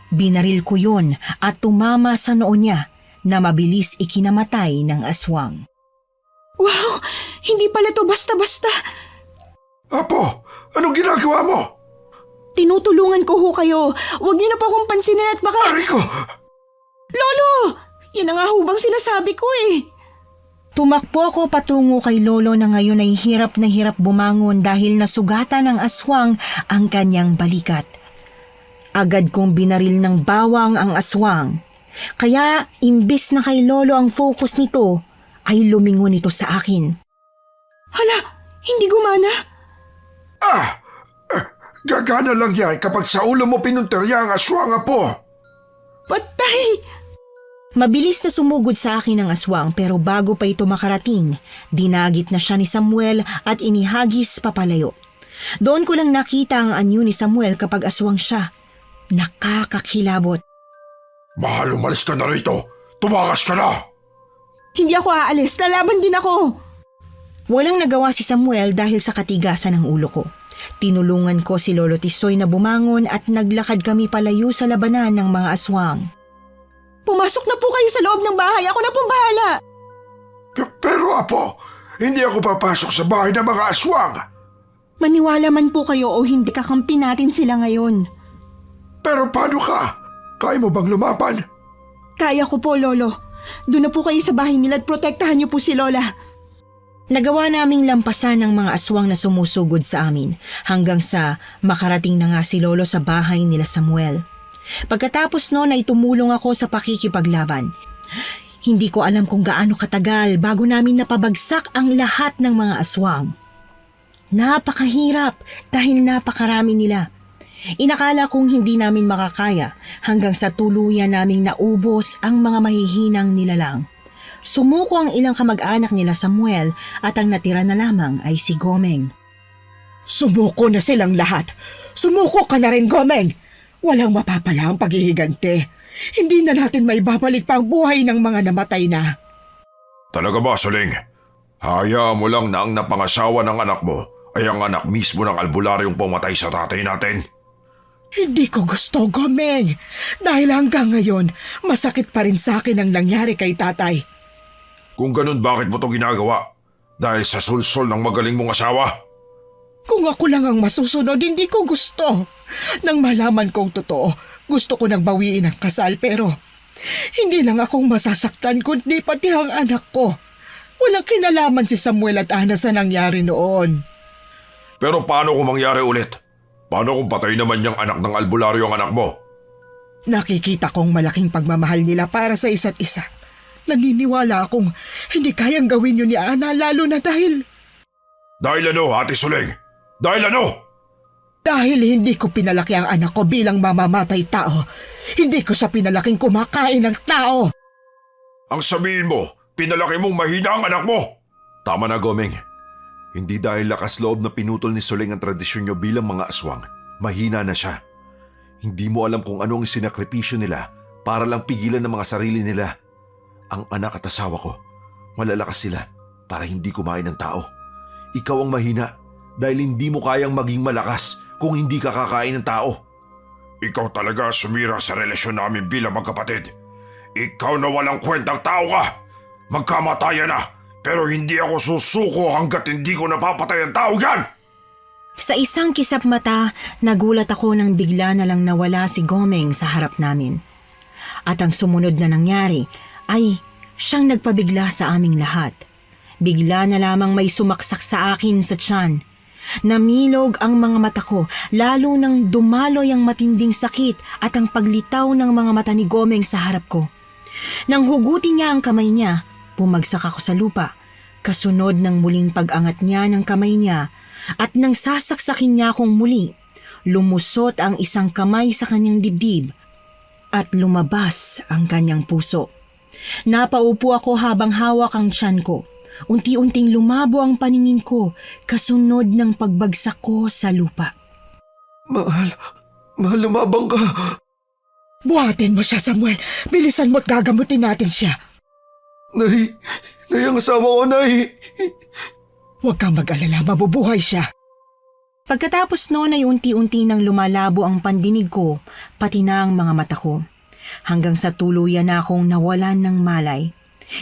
Binaril ko yun at tumama sa noo niya na mabilis ikinamatay ng aswang. Wow! Hindi pala to basta-basta. Apo, anong ginagawa mo? Tinutulungan ko ho kayo. Huwag niyo na po akong pansinin at baka... Aray ko! Lolo! Yan ang nga hubang sinasabi ko eh. Tumakbo ako patungo kay Lolo na ngayon ay hirap na hirap bumangon dahil nasugatan ng aswang ang kanyang balikat. Agad kong binaril ng bawang ang aswang. Kaya imbis na kay Lolo ang focus nito, ay lumingon ito sa akin. Hala, hindi gumana. Gagana lang yan kapag sa ulo mo pinunterya ang aswang, Apo. Patay! Mabilis na sumugod sa akin ang aswang pero bago pa ito makarating, dinagit na siya ni Samuel at inihagis papalayo. Doon ko lang nakita ang anyo ni Samuel kapag aswang siya. Nakakakilabot. Mahal, umalis ka na rito. Tumakas ka na. Hindi ako aalis. Lalaban din ako. Walang nagawa si Samuel dahil sa katigasan ng ulo ko. Tinulungan ko si Lolo Tisoy na bumangon at naglakad kami palayo sa labanan ng mga aswang. Pumasok na po kayo sa loob ng bahay. Ako na pong bahala. Pero, Apo, hindi ako papasok sa bahay ng mga aswang. Maniwala man po kayo o hindi, kakampi natin sila ngayon. Pero paano ka? Kaya mo bang lumaban? Kaya ko po, Lolo. Doon na po kayo sa bahay nila at protektahan niyo po si Lola. Nagawa naming lampasan ng mga aswang na sumusugod sa amin hanggang sa makarating na nga si Lolo sa bahay nila Samuel. Pagkatapos noon ay tumulong ako sa pakikipaglaban. Hindi ko alam kung gaano katagal bago namin napabagsak ang lahat ng mga aswang. Napakahirap dahil napakarami nila. Inakala kong hindi namin makakaya hanggang sa tuluyan naming naubos ang mga mahihinang nilalang. Sumuko ang ilang kamag-anak nila Samuel at ang natira na lamang ay si Gomeng. Sumuko na silang lahat. Sumuko ka na rin, Gomeng. Walang mapapala ang paghihigante. Hindi na natin maibabalik pa ang buhay ng mga namatay na. Talaga ba, Suling? Hayaan mo lang na ang napangasawa ng anak mo ay ang anak mismo ng albularyong pumatay sa tatay natin. Hindi ko gusto, Gomeng. Dahil hanggang ngayon, masakit pa rin sa akin ang nangyari kay tatay. Kung ganun, bakit mo to ginagawa? Dahil sa sulsol ng magaling mong asawa? Kung ako lang ang masusunod, hindi ko gusto. Nang malaman kong totoo, gusto ko nang bawiin ang kasal pero hindi lang akong masasaktan kundi pati ang anak ko. Walang kinalaman si Samuel at Ana sa nangyari noon. Pero paano kung mangyari ulit? Paano kung patay naman niyang anak ng albularyo ang anak mo? Nakikita kong malaking pagmamahal nila para sa isa't isa. Naniniwala akong hindi kayang gawin yun ni Ana lalo na dahil... Dahil ano, Ate Suling? Dahil ano? Dahil hindi ko pinalaki ang anak ko bilang mamamatay tao. Hindi ko siya pinalaking kumakain ng tao. Ang sabihin mo, pinalaki mong mahina ang anak mo. Tama na, Gomeng. Hindi dahil lakas loob na pinutol ni Suling ang tradisyon niyo bilang mga aswang, mahina na siya. Hindi mo alam kung ano ang sinakripisyo nila para lang pigilan ng mga sarili nila. Ang anak at asawa ko, malalakas sila para hindi kumain ng tao. Ikaw ang mahina dahil hindi mo kayang maging malakas kung hindi ka kakain ng tao. Ikaw talaga sumira sa relasyon namin bilang magkapatid. Ikaw na walang kwentang tao ka! Magkamatayan na, pero hindi ako susuko hanggat hindi ko napapatay ang tao yan! Sa isang kisap mata, nagulat ako nang bigla na lang nawala si Gomeng sa harap namin. At ang sumunod na nangyari ay siyang nagpabigla sa aming lahat. Bigla na lamang may sumaksak sa akin sa tiyan. Namilog ang mga mata ko, lalo nang dumaloy ang matinding sakit at ang paglitaw ng mga mata ni Gomeng sa harap ko. Nang hugutin niya ang kamay niya, bumagsak ako sa lupa. Kasunod ng muling pag-angat niya ng kamay niya at nang sasaksakin niya akong muli, lumusot ang isang kamay sa kanyang dibdib at lumabas ang kanyang puso. Napaupo ako habang hawak ang tiyan ko. Unti-unting lumabo ang paningin ko kasunod ng pagbagsak ko sa lupa. Mahal, lumabang ka. Buhatin mo siya, Samuel. Bilisan mo't gagamutin natin siya. Nay, ang asawa ko, Nay. Huwag kang mag-alala, mabubuhay siya. Pagkatapos noon ay unti-unti nang lumalabo ang pandinig ko, pati na ang mga mata ko. Hanggang sa tuluyan na akong nawalan ng malay.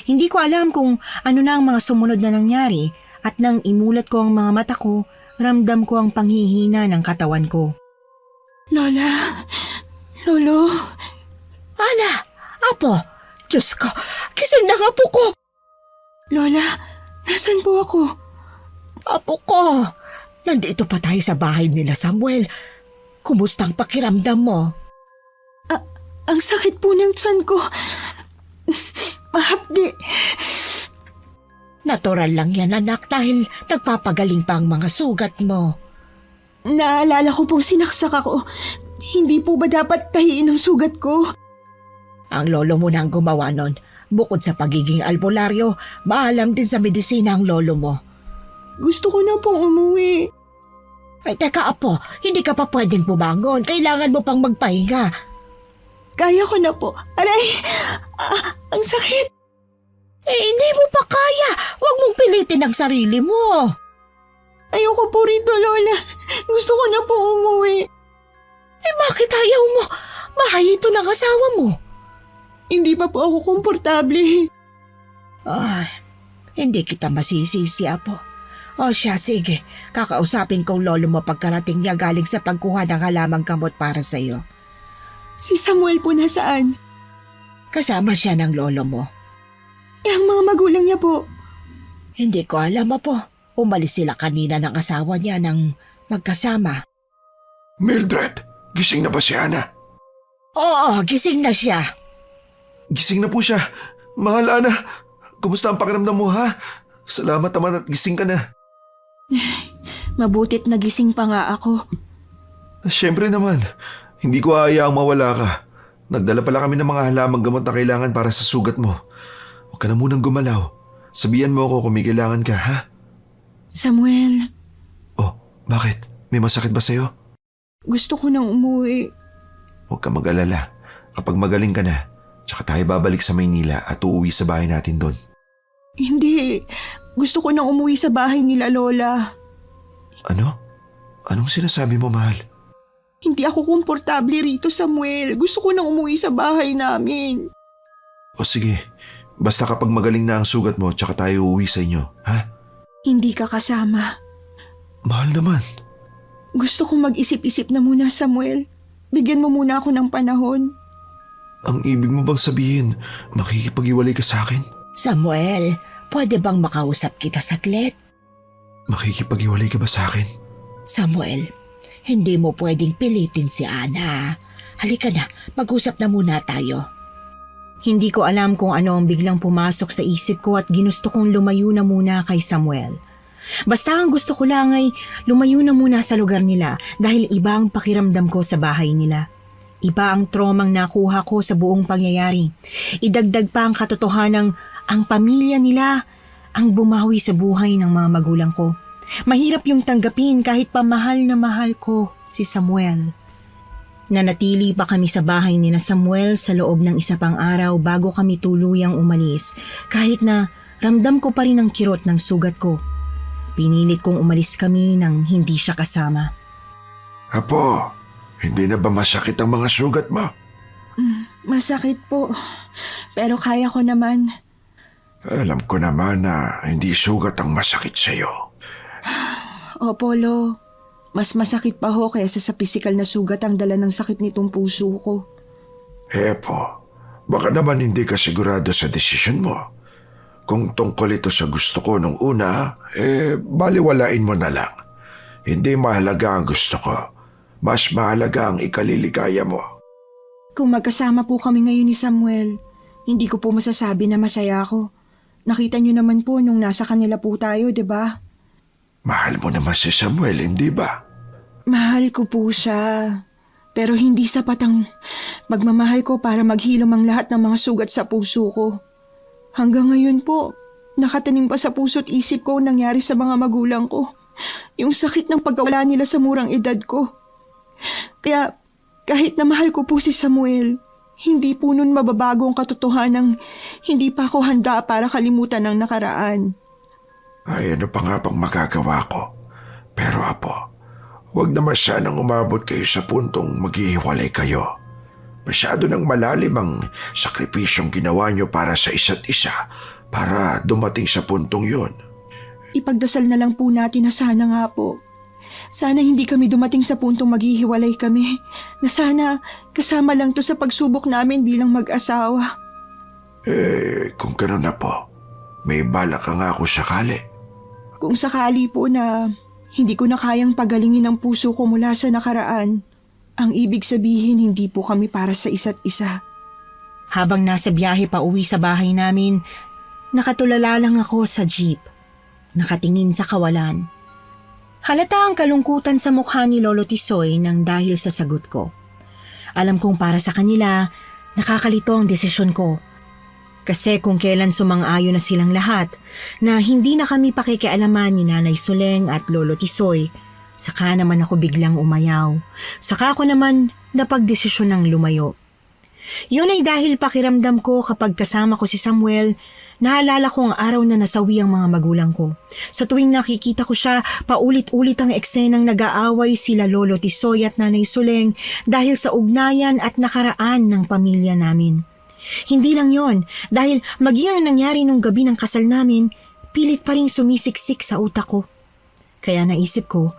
Hindi ko alam kung ano na ang mga sumunod na nangyari at nang imulat ko ang mga mata ko, ramdam ko ang panghihina ng katawan ko. Lola, Lolo, Ana, Apo, Diyos ko, gising na ang apo ko. Lola, nasan po ako? Apo ko, nandito pa tayo sa bahay nila, Samuel. Kumusta ang pakiramdam mo? Ang sakit po ng tiyan ko. Mahapdi. Natural lang yan, anak, dahil nagpapagaling pa ang mga sugat mo. Naalala ko pong sinaksak ako. Hindi po ba dapat tahiin ang sugat ko? Ang lolo mo na ang gumawa nun. Bukod sa pagiging albularyo, maalam din sa medisina ang lolo mo. Gusto ko na pong umuwi. Ay, teka, Apo, hindi ka pa pwedeng bumangon. Kailangan mo pang magpahinga. Kaya ko na po. Aray! Ang sakit! Hindi mo pa kaya. Huwag mong pilitin ang sarili mo. Ayoko po rito, Lola. Gusto ko na po umuwi. Bakit ayaw mo? Bahay ito ng asawa mo. Hindi pa po ako komportable. Ay, hindi kita masisisi, Apo. O siya, sige. Kakausapin kong lolo mo pagkarating niya galing sa pagkuha ng halamang gamot para sa'yo. Si Samuel po nasaan? Kasama siya ng lolo mo. Ang mga magulang niya po. Hindi ko alam, Apo. Umalis sila kanina ng asawa niya nang magkasama. Mildred, gising na ba si Ana? Oo, gising na siya. Gising na po siya. Mahal, Ana. Kumusta ang pakiramdam mo, ha? Salamat naman at gising ka na. Mabutit nagising pa nga ako. Siyempre naman. Hindi ko hayaang mawala ka. Nagdala pala kami ng mga halamang gamot na kailangan para sa sugat mo. Huwag ka na munang gumalaw. Sabihan mo ako kung may kailangan ka, ha? Samuel, Oh, bakit? May masakit ba sa'yo? gusto ko nang umuwi. Huwag ka mag-alala. Kapag magaling ka na, tsaka tayo babalik sa Maynila at uuwi sa bahay natin doon. Hindi. Gusto ko nang umuwi sa bahay nila, Lola. Ano? Anong sinasabi mo, mahal? Hindi ako komportable rito, Samuel. Gusto ko nang umuwi sa bahay namin. O sige, basta kapag magaling na ang sugat mo, tsaka tayo uuwi sa inyo, ha? Hindi ka kasama. Mahal naman. Gusto kong mag-isip-isip na muna, Samuel. Bigyan mo muna ako ng panahon. Ang ibig mo bang sabihin, makikipag-iwalay ka sa akin? Samuel, pwede bang makausap kita saglit? Makikipag-iwalay ka ba sa akin? Samuel, hindi mo pwedeng pilitin si Ana. Halika na, mag-usap na muna tayo. Hindi ko alam kung ano ang biglang pumasok sa isip ko at ginusto kong lumayo na muna kay Samuel. Basta ang gusto ko lang ay lumayo na muna sa lugar nila dahil iba ang pakiramdam ko sa bahay nila. Iba ang tromang nakuha ko sa buong pangyayari. Idagdag pa ang katotohanang ang pamilya nila ang bumawi sa buhay ng mga magulang ko. Mahirap yung tanggapin kahit pa mahal na mahal ko si Samuel. Nanatili pa kami sa bahay ni na Samuel sa loob ng isa pang araw bago kami tuluyang umalis kahit na ramdam ko pa rin ang kirot ng sugat ko. Pinilit kong umalis kami nang hindi siya kasama. Apo, hindi na ba masakit ang mga sugat mo? Masakit po. Pero kaya ko naman. Alam ko naman na hindi sugat ang masakit sa'yo. Opo, Lo. Mas masakit pa ho kaysa sa pisikal na sugat ang dala ng sakit nitong puso ko. Po, baka naman hindi ka sigurado sa desisyon mo. Kung tungkol ito sa gusto ko nung una, baliwalain mo na lang. Hindi mahalaga ang gusto ko. Mas mahalaga ang ikaliligaya mo. Kung magkasama po kami ngayon ni Samuel, hindi ko po masasabi na masaya ako. Nakita niyo naman po nung nasa kanila po tayo, 'di ba? Mahal mo naman si Samuel, hindi ba? Mahal ko po siya. Pero hindi sapat ang magmamahal ko para maghilom ang lahat ng mga sugat sa puso ko. Hanggang ngayon po, nakatanim pa sa puso't isip ko ang nangyari sa mga magulang ko. Yung sakit ng pagkawala nila sa murang edad ko. Kaya kahit na mahal ko po si Samuel, hindi po nun mababago ang katotohanang hindi pa ako handa para kalimutan ang nakaraan. Ay, ano pa nga bang magagawa ko? Pero Apo, huwag naman sanang umabot kayo sa puntong maghihiwalay kayo. Masyado nang malalim ang sakripisyong ginawa niyo para sa isa't isa para dumating sa puntong yun. Ipagdasal na lang po natin na sana nga po. Sana hindi kami dumating sa puntong maghihiwalay kami. Na sana kasama lang to sa pagsubok namin bilang mag-asawa. Kung gano'n na po, may balak ka nga ako sakali. Kung sakali po na hindi ko na kayang pagalingin ang puso ko mula sa nakaraan, ang ibig sabihin hindi po kami para sa isa't isa. Habang nasa biyahe pa uwi sa bahay namin, nakatulala lang ako sa jeep. Nakatingin sa kawalan. Halata ang kalungkutan sa mukha ni Lolo Tisoy nang dahil sa sagot ko. Alam kong para sa kanila, nakakalito ang desisyon ko. Kasi kung kailan sumang-ayon na silang lahat na hindi na kami pakikialaman ni Nanay Suleng at Lolo Tisoy, saka naman ako biglang umayaw. Saka ako naman napagdesisyon ng lumayo. Yun ay dahil pakiramdam ko kapag kasama ko si Samuel, naalala ko ang araw na nasawi ang mga magulang ko. Sa tuwing nakikita ko siya, paulit-ulit ang eksenang nag-aaway sila Lolo Tisoy at Nanay Suleng dahil sa ugnayan at nakaraan ng pamilya namin. Hindi lang yon, dahil maging ang nangyari nung gabi ng kasal namin, pilit pa rin sumisiksik sa utak ko. Kaya naisip ko,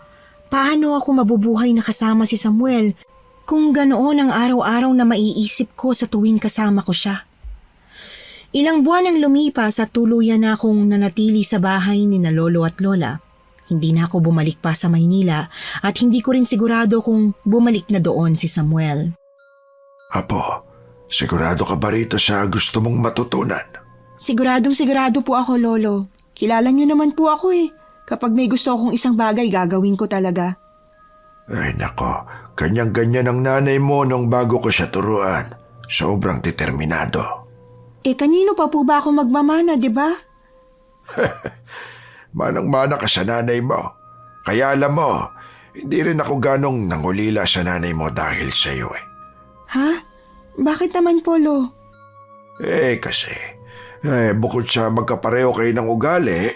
paano ako mabubuhay na kasama si Samuel kung ganoon ang araw-araw na maiisip ko sa tuwing kasama ko siya? Ilang buwan ang lumipas at tuluyan na akong nanatili sa bahay ni na Lolo at Lola. Hindi na ako bumalik pa sa Maynila at hindi ko rin sigurado kung bumalik na doon si Samuel. Apo, sigurado ka ba rito sa gusto mong matutunan? Siguradong sigurado po ako, Lolo. Kilala niyo naman po ako eh. Kapag may gusto akong isang bagay, gagawin ko talaga. Ay nako, kanyang-ganyan ang nanay mo nung bago ko siya turuan. Sobrang determinado. Kanino pa po ba ako magmamana, di ba? Manang-mana ka sa nanay mo. Kaya alam mo, hindi rin ako ganong nangulila sa nanay mo dahil sa iyo eh. Ha? Bakit naman po, Lo? Kasi, bukod sa magkapareho kayo ng ugali,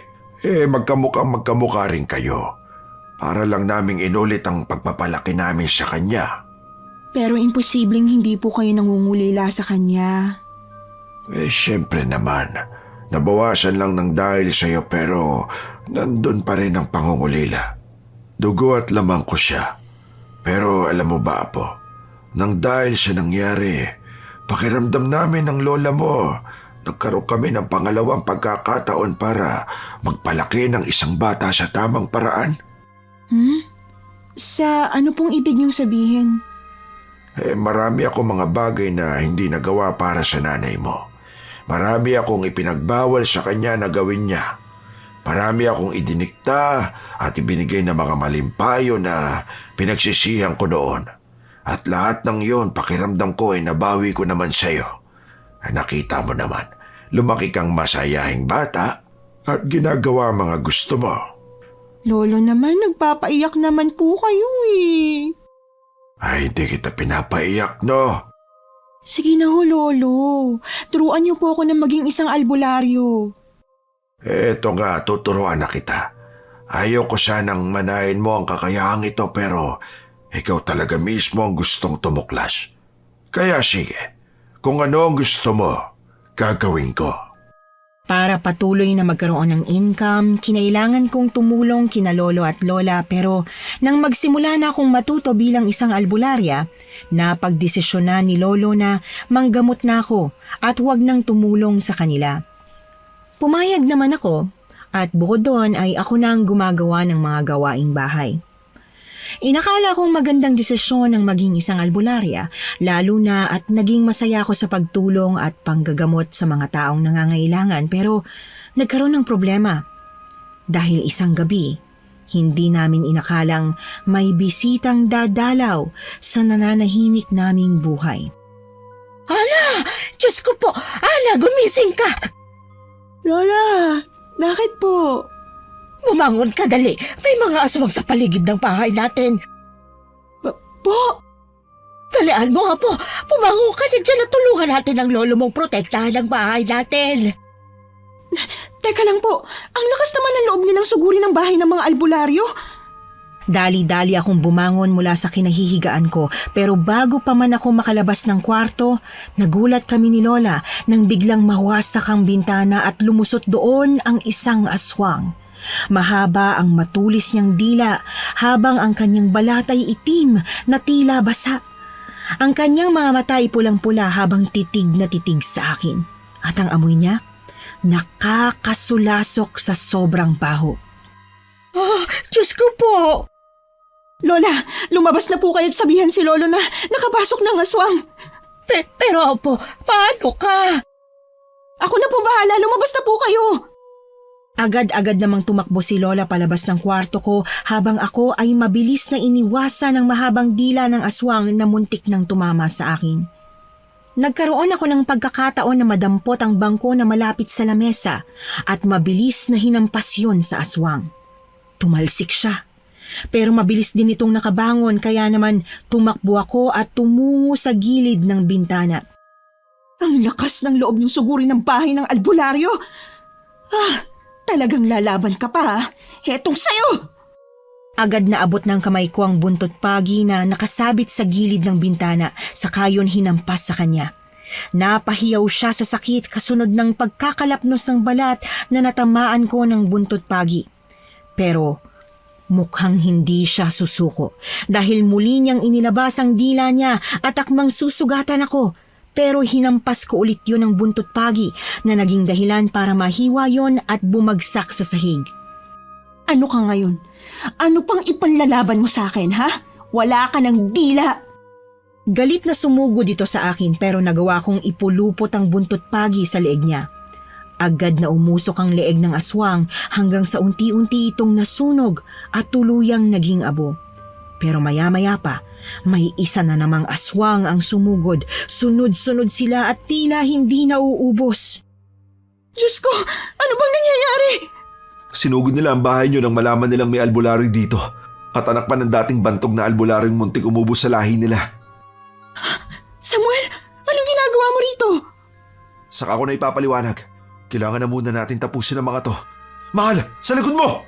magkamukha rin kayo. Para lang naming inulit ang pagpapalaki namin sa kanya. Pero imposibleng hindi po kayo nangungulila sa kanya. Siyempre naman, nabawasan lang ng dahil sa iyo pero nandun pa rin ang pangungulila. Dugo at lamang ko siya. Pero alam mo ba, Apo, nang dahil sa nangyari, pakiramdam namin ng lola mo, nagkaroon kami ng pangalawang pagkakataon para magpalaki ng isang bata sa tamang paraan. Sa ano pong ibig niyong sabihin? Marami ako mga bagay na hindi nagawa para sa nanay mo. Marami akong ipinagbawal sa kanya na gawin niya. Marami akong idinikta at ibinigay na mga malimpayo na pinagsisihan ko noon. At lahat ng yon pakiramdam ko ay nabawi ko naman sa iyo. Nakita mo naman, lumaki kang masayahing bata at ginagawa mga gusto mo. Lolo naman, nagpapaiyak naman po kayo eh. Ay, hindi kita pinapaiyak, no? Sige na ho, Lolo. Turuan niyo po ako na maging isang albularyo. Eto nga, tuturuan na kita. Ayaw ko sanang manahin mo ang kakayahang ito pero Ikaw talaga mismo ang gustong tumuklas. Kaya sige, kung ano ang gusto mo, gagawin ko. Para patuloy na magkaroon ng income, kinailangan kong tumulong kina lolo at lola pero nang magsimula na akong matuto bilang isang albularya, napagdesisyonan ni lolo na manggamot na ako at huwag nang tumulong sa kanila. Pumayag naman ako at bukod doon ay ako na ang gumagawa ng mga gawaing bahay. Inakala kong magandang desisyon ang maging isang albularya, lalo na at naging masaya ako sa pagtulong at panggagamot sa mga taong nangangailangan pero nagkaroon ng problema. Dahil isang gabi, hindi namin inakalang may bisitang dadalaw sa nananahimik naming buhay. Diyos ko po! Ana, gumising ka! Lola, bakit po? Bumangon ka dali. May mga aswang sa paligid ng bahay natin. Po? Dalian mo nga po. Bumangon ka na dyan at tulungan natin ang lolo mong protektahan ang bahay natin. Teka lang po, ang lakas naman ng loob nilang sugurin ng bahay ng mga albularyo. Dali-dali akong bumangon mula sa kinahihigaan ko pero bago pa man ako makalabas ng kwarto, nagulat kami ni Lola nang biglang mawasak ang bintana at lumusot doon ang isang aswang. Mahaba ang matulis niyang dila habang ang kanyang balat ay itim na tila basa. Ang kanyang mga mata ay pulang-pula habang titig na titig sa akin. At ang amoy niya, nakakasulasok sa sobrang baho. Diyos ko po! Lola, lumabas na po kayo at sabihan si Lolo na nakapasok ng aswang. Pero po, paano ka? Ako na po bahala, lumabas na po kayo. Agad-agad namang tumakbo si Lola palabas ng kwarto ko habang ako ay mabilis na iniwasan ang mahabang dila ng aswang na muntik nang tumama sa akin. Nagkaroon ako ng pagkakataon na madampot ang bangko na malapit sa lamesa at mabilis na hinampas yun sa aswang. Tumalsik siya. Pero mabilis din itong nakabangon kaya naman tumakbo ako at tumungo sa gilid ng bintana. Ang lakas ng loob niyong sugurin ng bahay ng albularyo. Talagang lalaban ka pa. Hetong sayo! Agad na abot ng kamay ko ang buntot pagi na nakasabit sa gilid ng bintana saka yun hinampas sa kanya. Napahiyaw siya sa sakit kasunod ng pagkakalapnos ng balat na natamaan ko ng buntot pagi. Pero mukhang hindi siya susuko dahil muli niyang inilabas ang dila niya at akmang susugatan ako. Pero hinampas ko ulit yun ang buntot pagi na naging dahilan para mahiwa yon at bumagsak sa sahig. Ano ka ngayon? Ano pang ipanlalaban mo sa akin, ha? Wala ka ng dila! Galit na sumugod ito sa akin pero nagawa kong ipulupot ang buntot pagi sa leeg niya. Agad na umusok ang leeg ng aswang hanggang sa unti-unti itong nasunog at tuluyang naging abo. Pero maya-maya pa, may isa na namang aswang ang sumugod. Sunod-sunod sila at tila hindi nauubos. Diyos ko, ano bang nangyayari? Sinugod nila ang bahay niyo nang malaman nilang may albularyo dito. At anak pa ng dating bantog na albularyo muntik umubos sa lahi nila. Samuel, anong ginagawa mo rito? Saka ako na ipapaliwanag. Kailangan na muna natin tapusin ang mga to. Mahal, sa likod mo!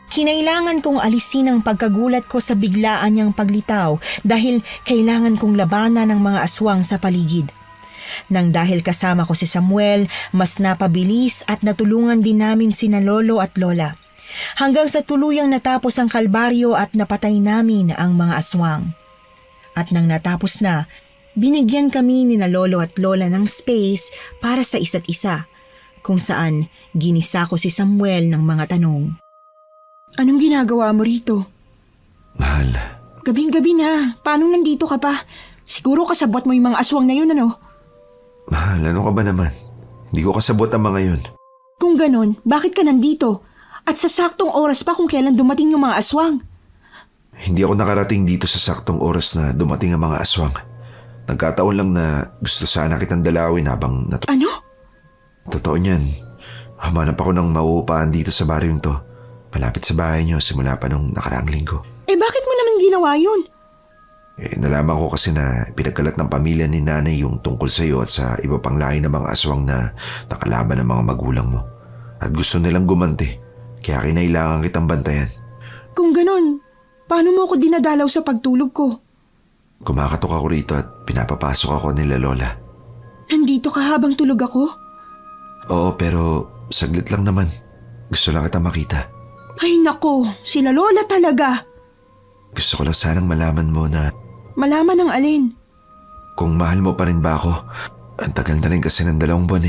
Kinailangan kong alisin ang pagkagulat ko sa biglaan niyang paglitaw dahil kailangan kong labanan ng mga aswang sa paligid. Nang dahil kasama ko si Samuel, mas napabilis at natulungan din namin sina Lolo at Lola. Hanggang sa tuluyang natapos ang kalbaryo at napatay namin ang mga aswang. At nang natapos na, binigyan kami ni na Lolo at Lola ng space para sa isa't isa, kung saan ginisa ko si Samuel ng mga tanong. Anong ginagawa mo rito? Mahal, Gabing-gabi na. Paano nandito ka pa? Siguro kasabot mo yung mga aswang na yun, ano? mahal, ano ka ba naman? Hindi ko kasabot ang mga yun. Kung ganon, bakit ka nandito? At sa saktong oras pa kung kailan dumating yung mga aswang? Hindi ako nakarating dito sa saktong oras na dumating ang mga aswang. Nagkataon lang na gusto sana kitang dalawin habang Ano? Totoo niyan. Hamanap ako ng mauupahan dito sa baryong to. Malapit sa bahay niyo simula pa nung nakaraang linggo. Bakit mo naman ginawa yun? Nalaman ko kasi na pinagkalat ng pamilya ni nanay yung tungkol sa iyo at sa iba pang lahi ng mga aswang na nakalaban ng mga magulang mo. At gusto nilang gumanti, kaya kinailangan kitang bantayan. Kung ganon, Paano mo ako dinadalaw sa pagtulog ko? Kumakatok ako rito at pinapapasok ako nila Lola. Nandito ka habang tulog ako? Oo, pero saglit lang naman. Gusto lang kita makita. Ay nako, sila Lola talaga. Gusto ko lang sanang malaman mo na Malaman ng alin? kung mahal mo pa rin ba ako. Ang tagal na rin kasi ng 2 buwan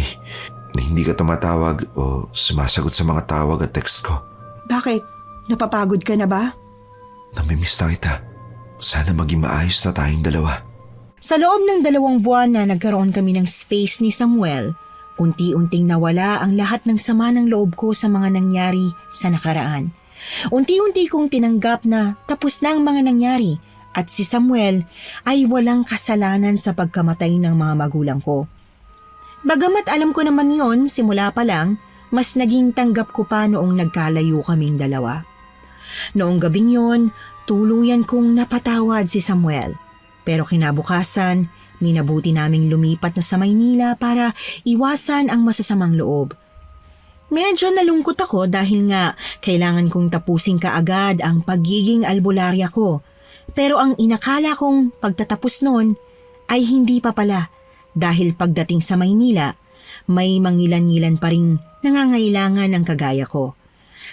na hindi ka tumatawag o sumasagot sa mga tawag at text ko. Bakit? Napapagod ka na ba? Namimiss na kita. Sana maging maayos na tayong dalawa. Sa loob ng 2 buwan na nagkaroon kami ng space ni Samuel, unti-unting nawala ang lahat ng sama ng loob ko sa mga nangyari sa nakaraan. Unti-unti kong tinanggap na tapos na ang mga nangyari at si Samuel ay walang kasalanan sa pagkamatay ng mga magulang ko. Bagamat alam ko naman yon simula pa lang, mas naging tanggap ko pa noong nagkalayo kaming dalawa. Noong gabing yon, tuluyan kong napatawad si Samuel. Pero kinabukasan, minabuti naming lumipat na sa Maynila para iwasan ang masasamang loob. Medyo nalungkot ako dahil nga kailangan kong tapusin kaagad ang pagiging albularya ko. Pero ang inakala kong pagtatapos noon ay hindi pa pala dahil pagdating sa Maynila, may mangilan-ngilan pa ring nangangailangan ng kagaya ko.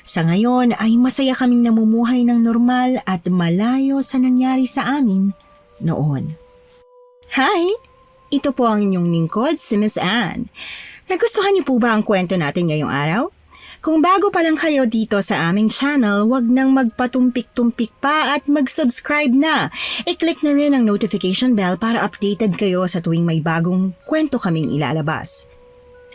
Sa ngayon ay masaya kaming namumuhay ng normal at malayo sa nangyari sa amin noon. Hi! Ito po ang inyong lingkod, si Miss Anne. Nagustuhan niyo po ba ang kwento natin ngayong araw? Kung bago pa lang kayo dito sa aming channel, wag nang magpatumpik-tumpik pa at mag-subscribe na. I-click na rin ang notification bell para updated kayo sa tuwing may bagong kwento kaming ilalabas.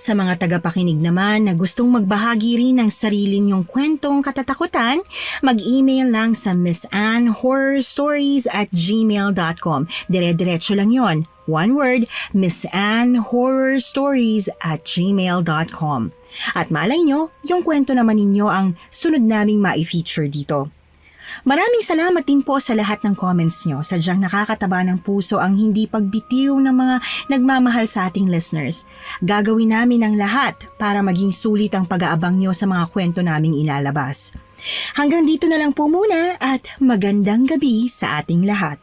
Sa mga tagapakinig naman na gustong magbahagi rin ng sarili niyong kwentong katatakutan, mag-email lang sa missanhorrorstories@gmail.com. Dire-diretso lang yon. One word, missanhorrorstories@gmail.com. At malay nyo, yung kwento naman ninyo ang sunod naming ma-feature dito. Maraming salamat din po sa lahat ng comments nyo. Sadyang nakakataba ng puso ang hindi pagbitiw ng mga nagmamahal sa ating listeners. Gagawin namin ang lahat para maging sulit ang pag-aabang nyo sa mga kwento naming ilalabas. Hanggang dito na lang po muna at magandang gabi sa ating lahat.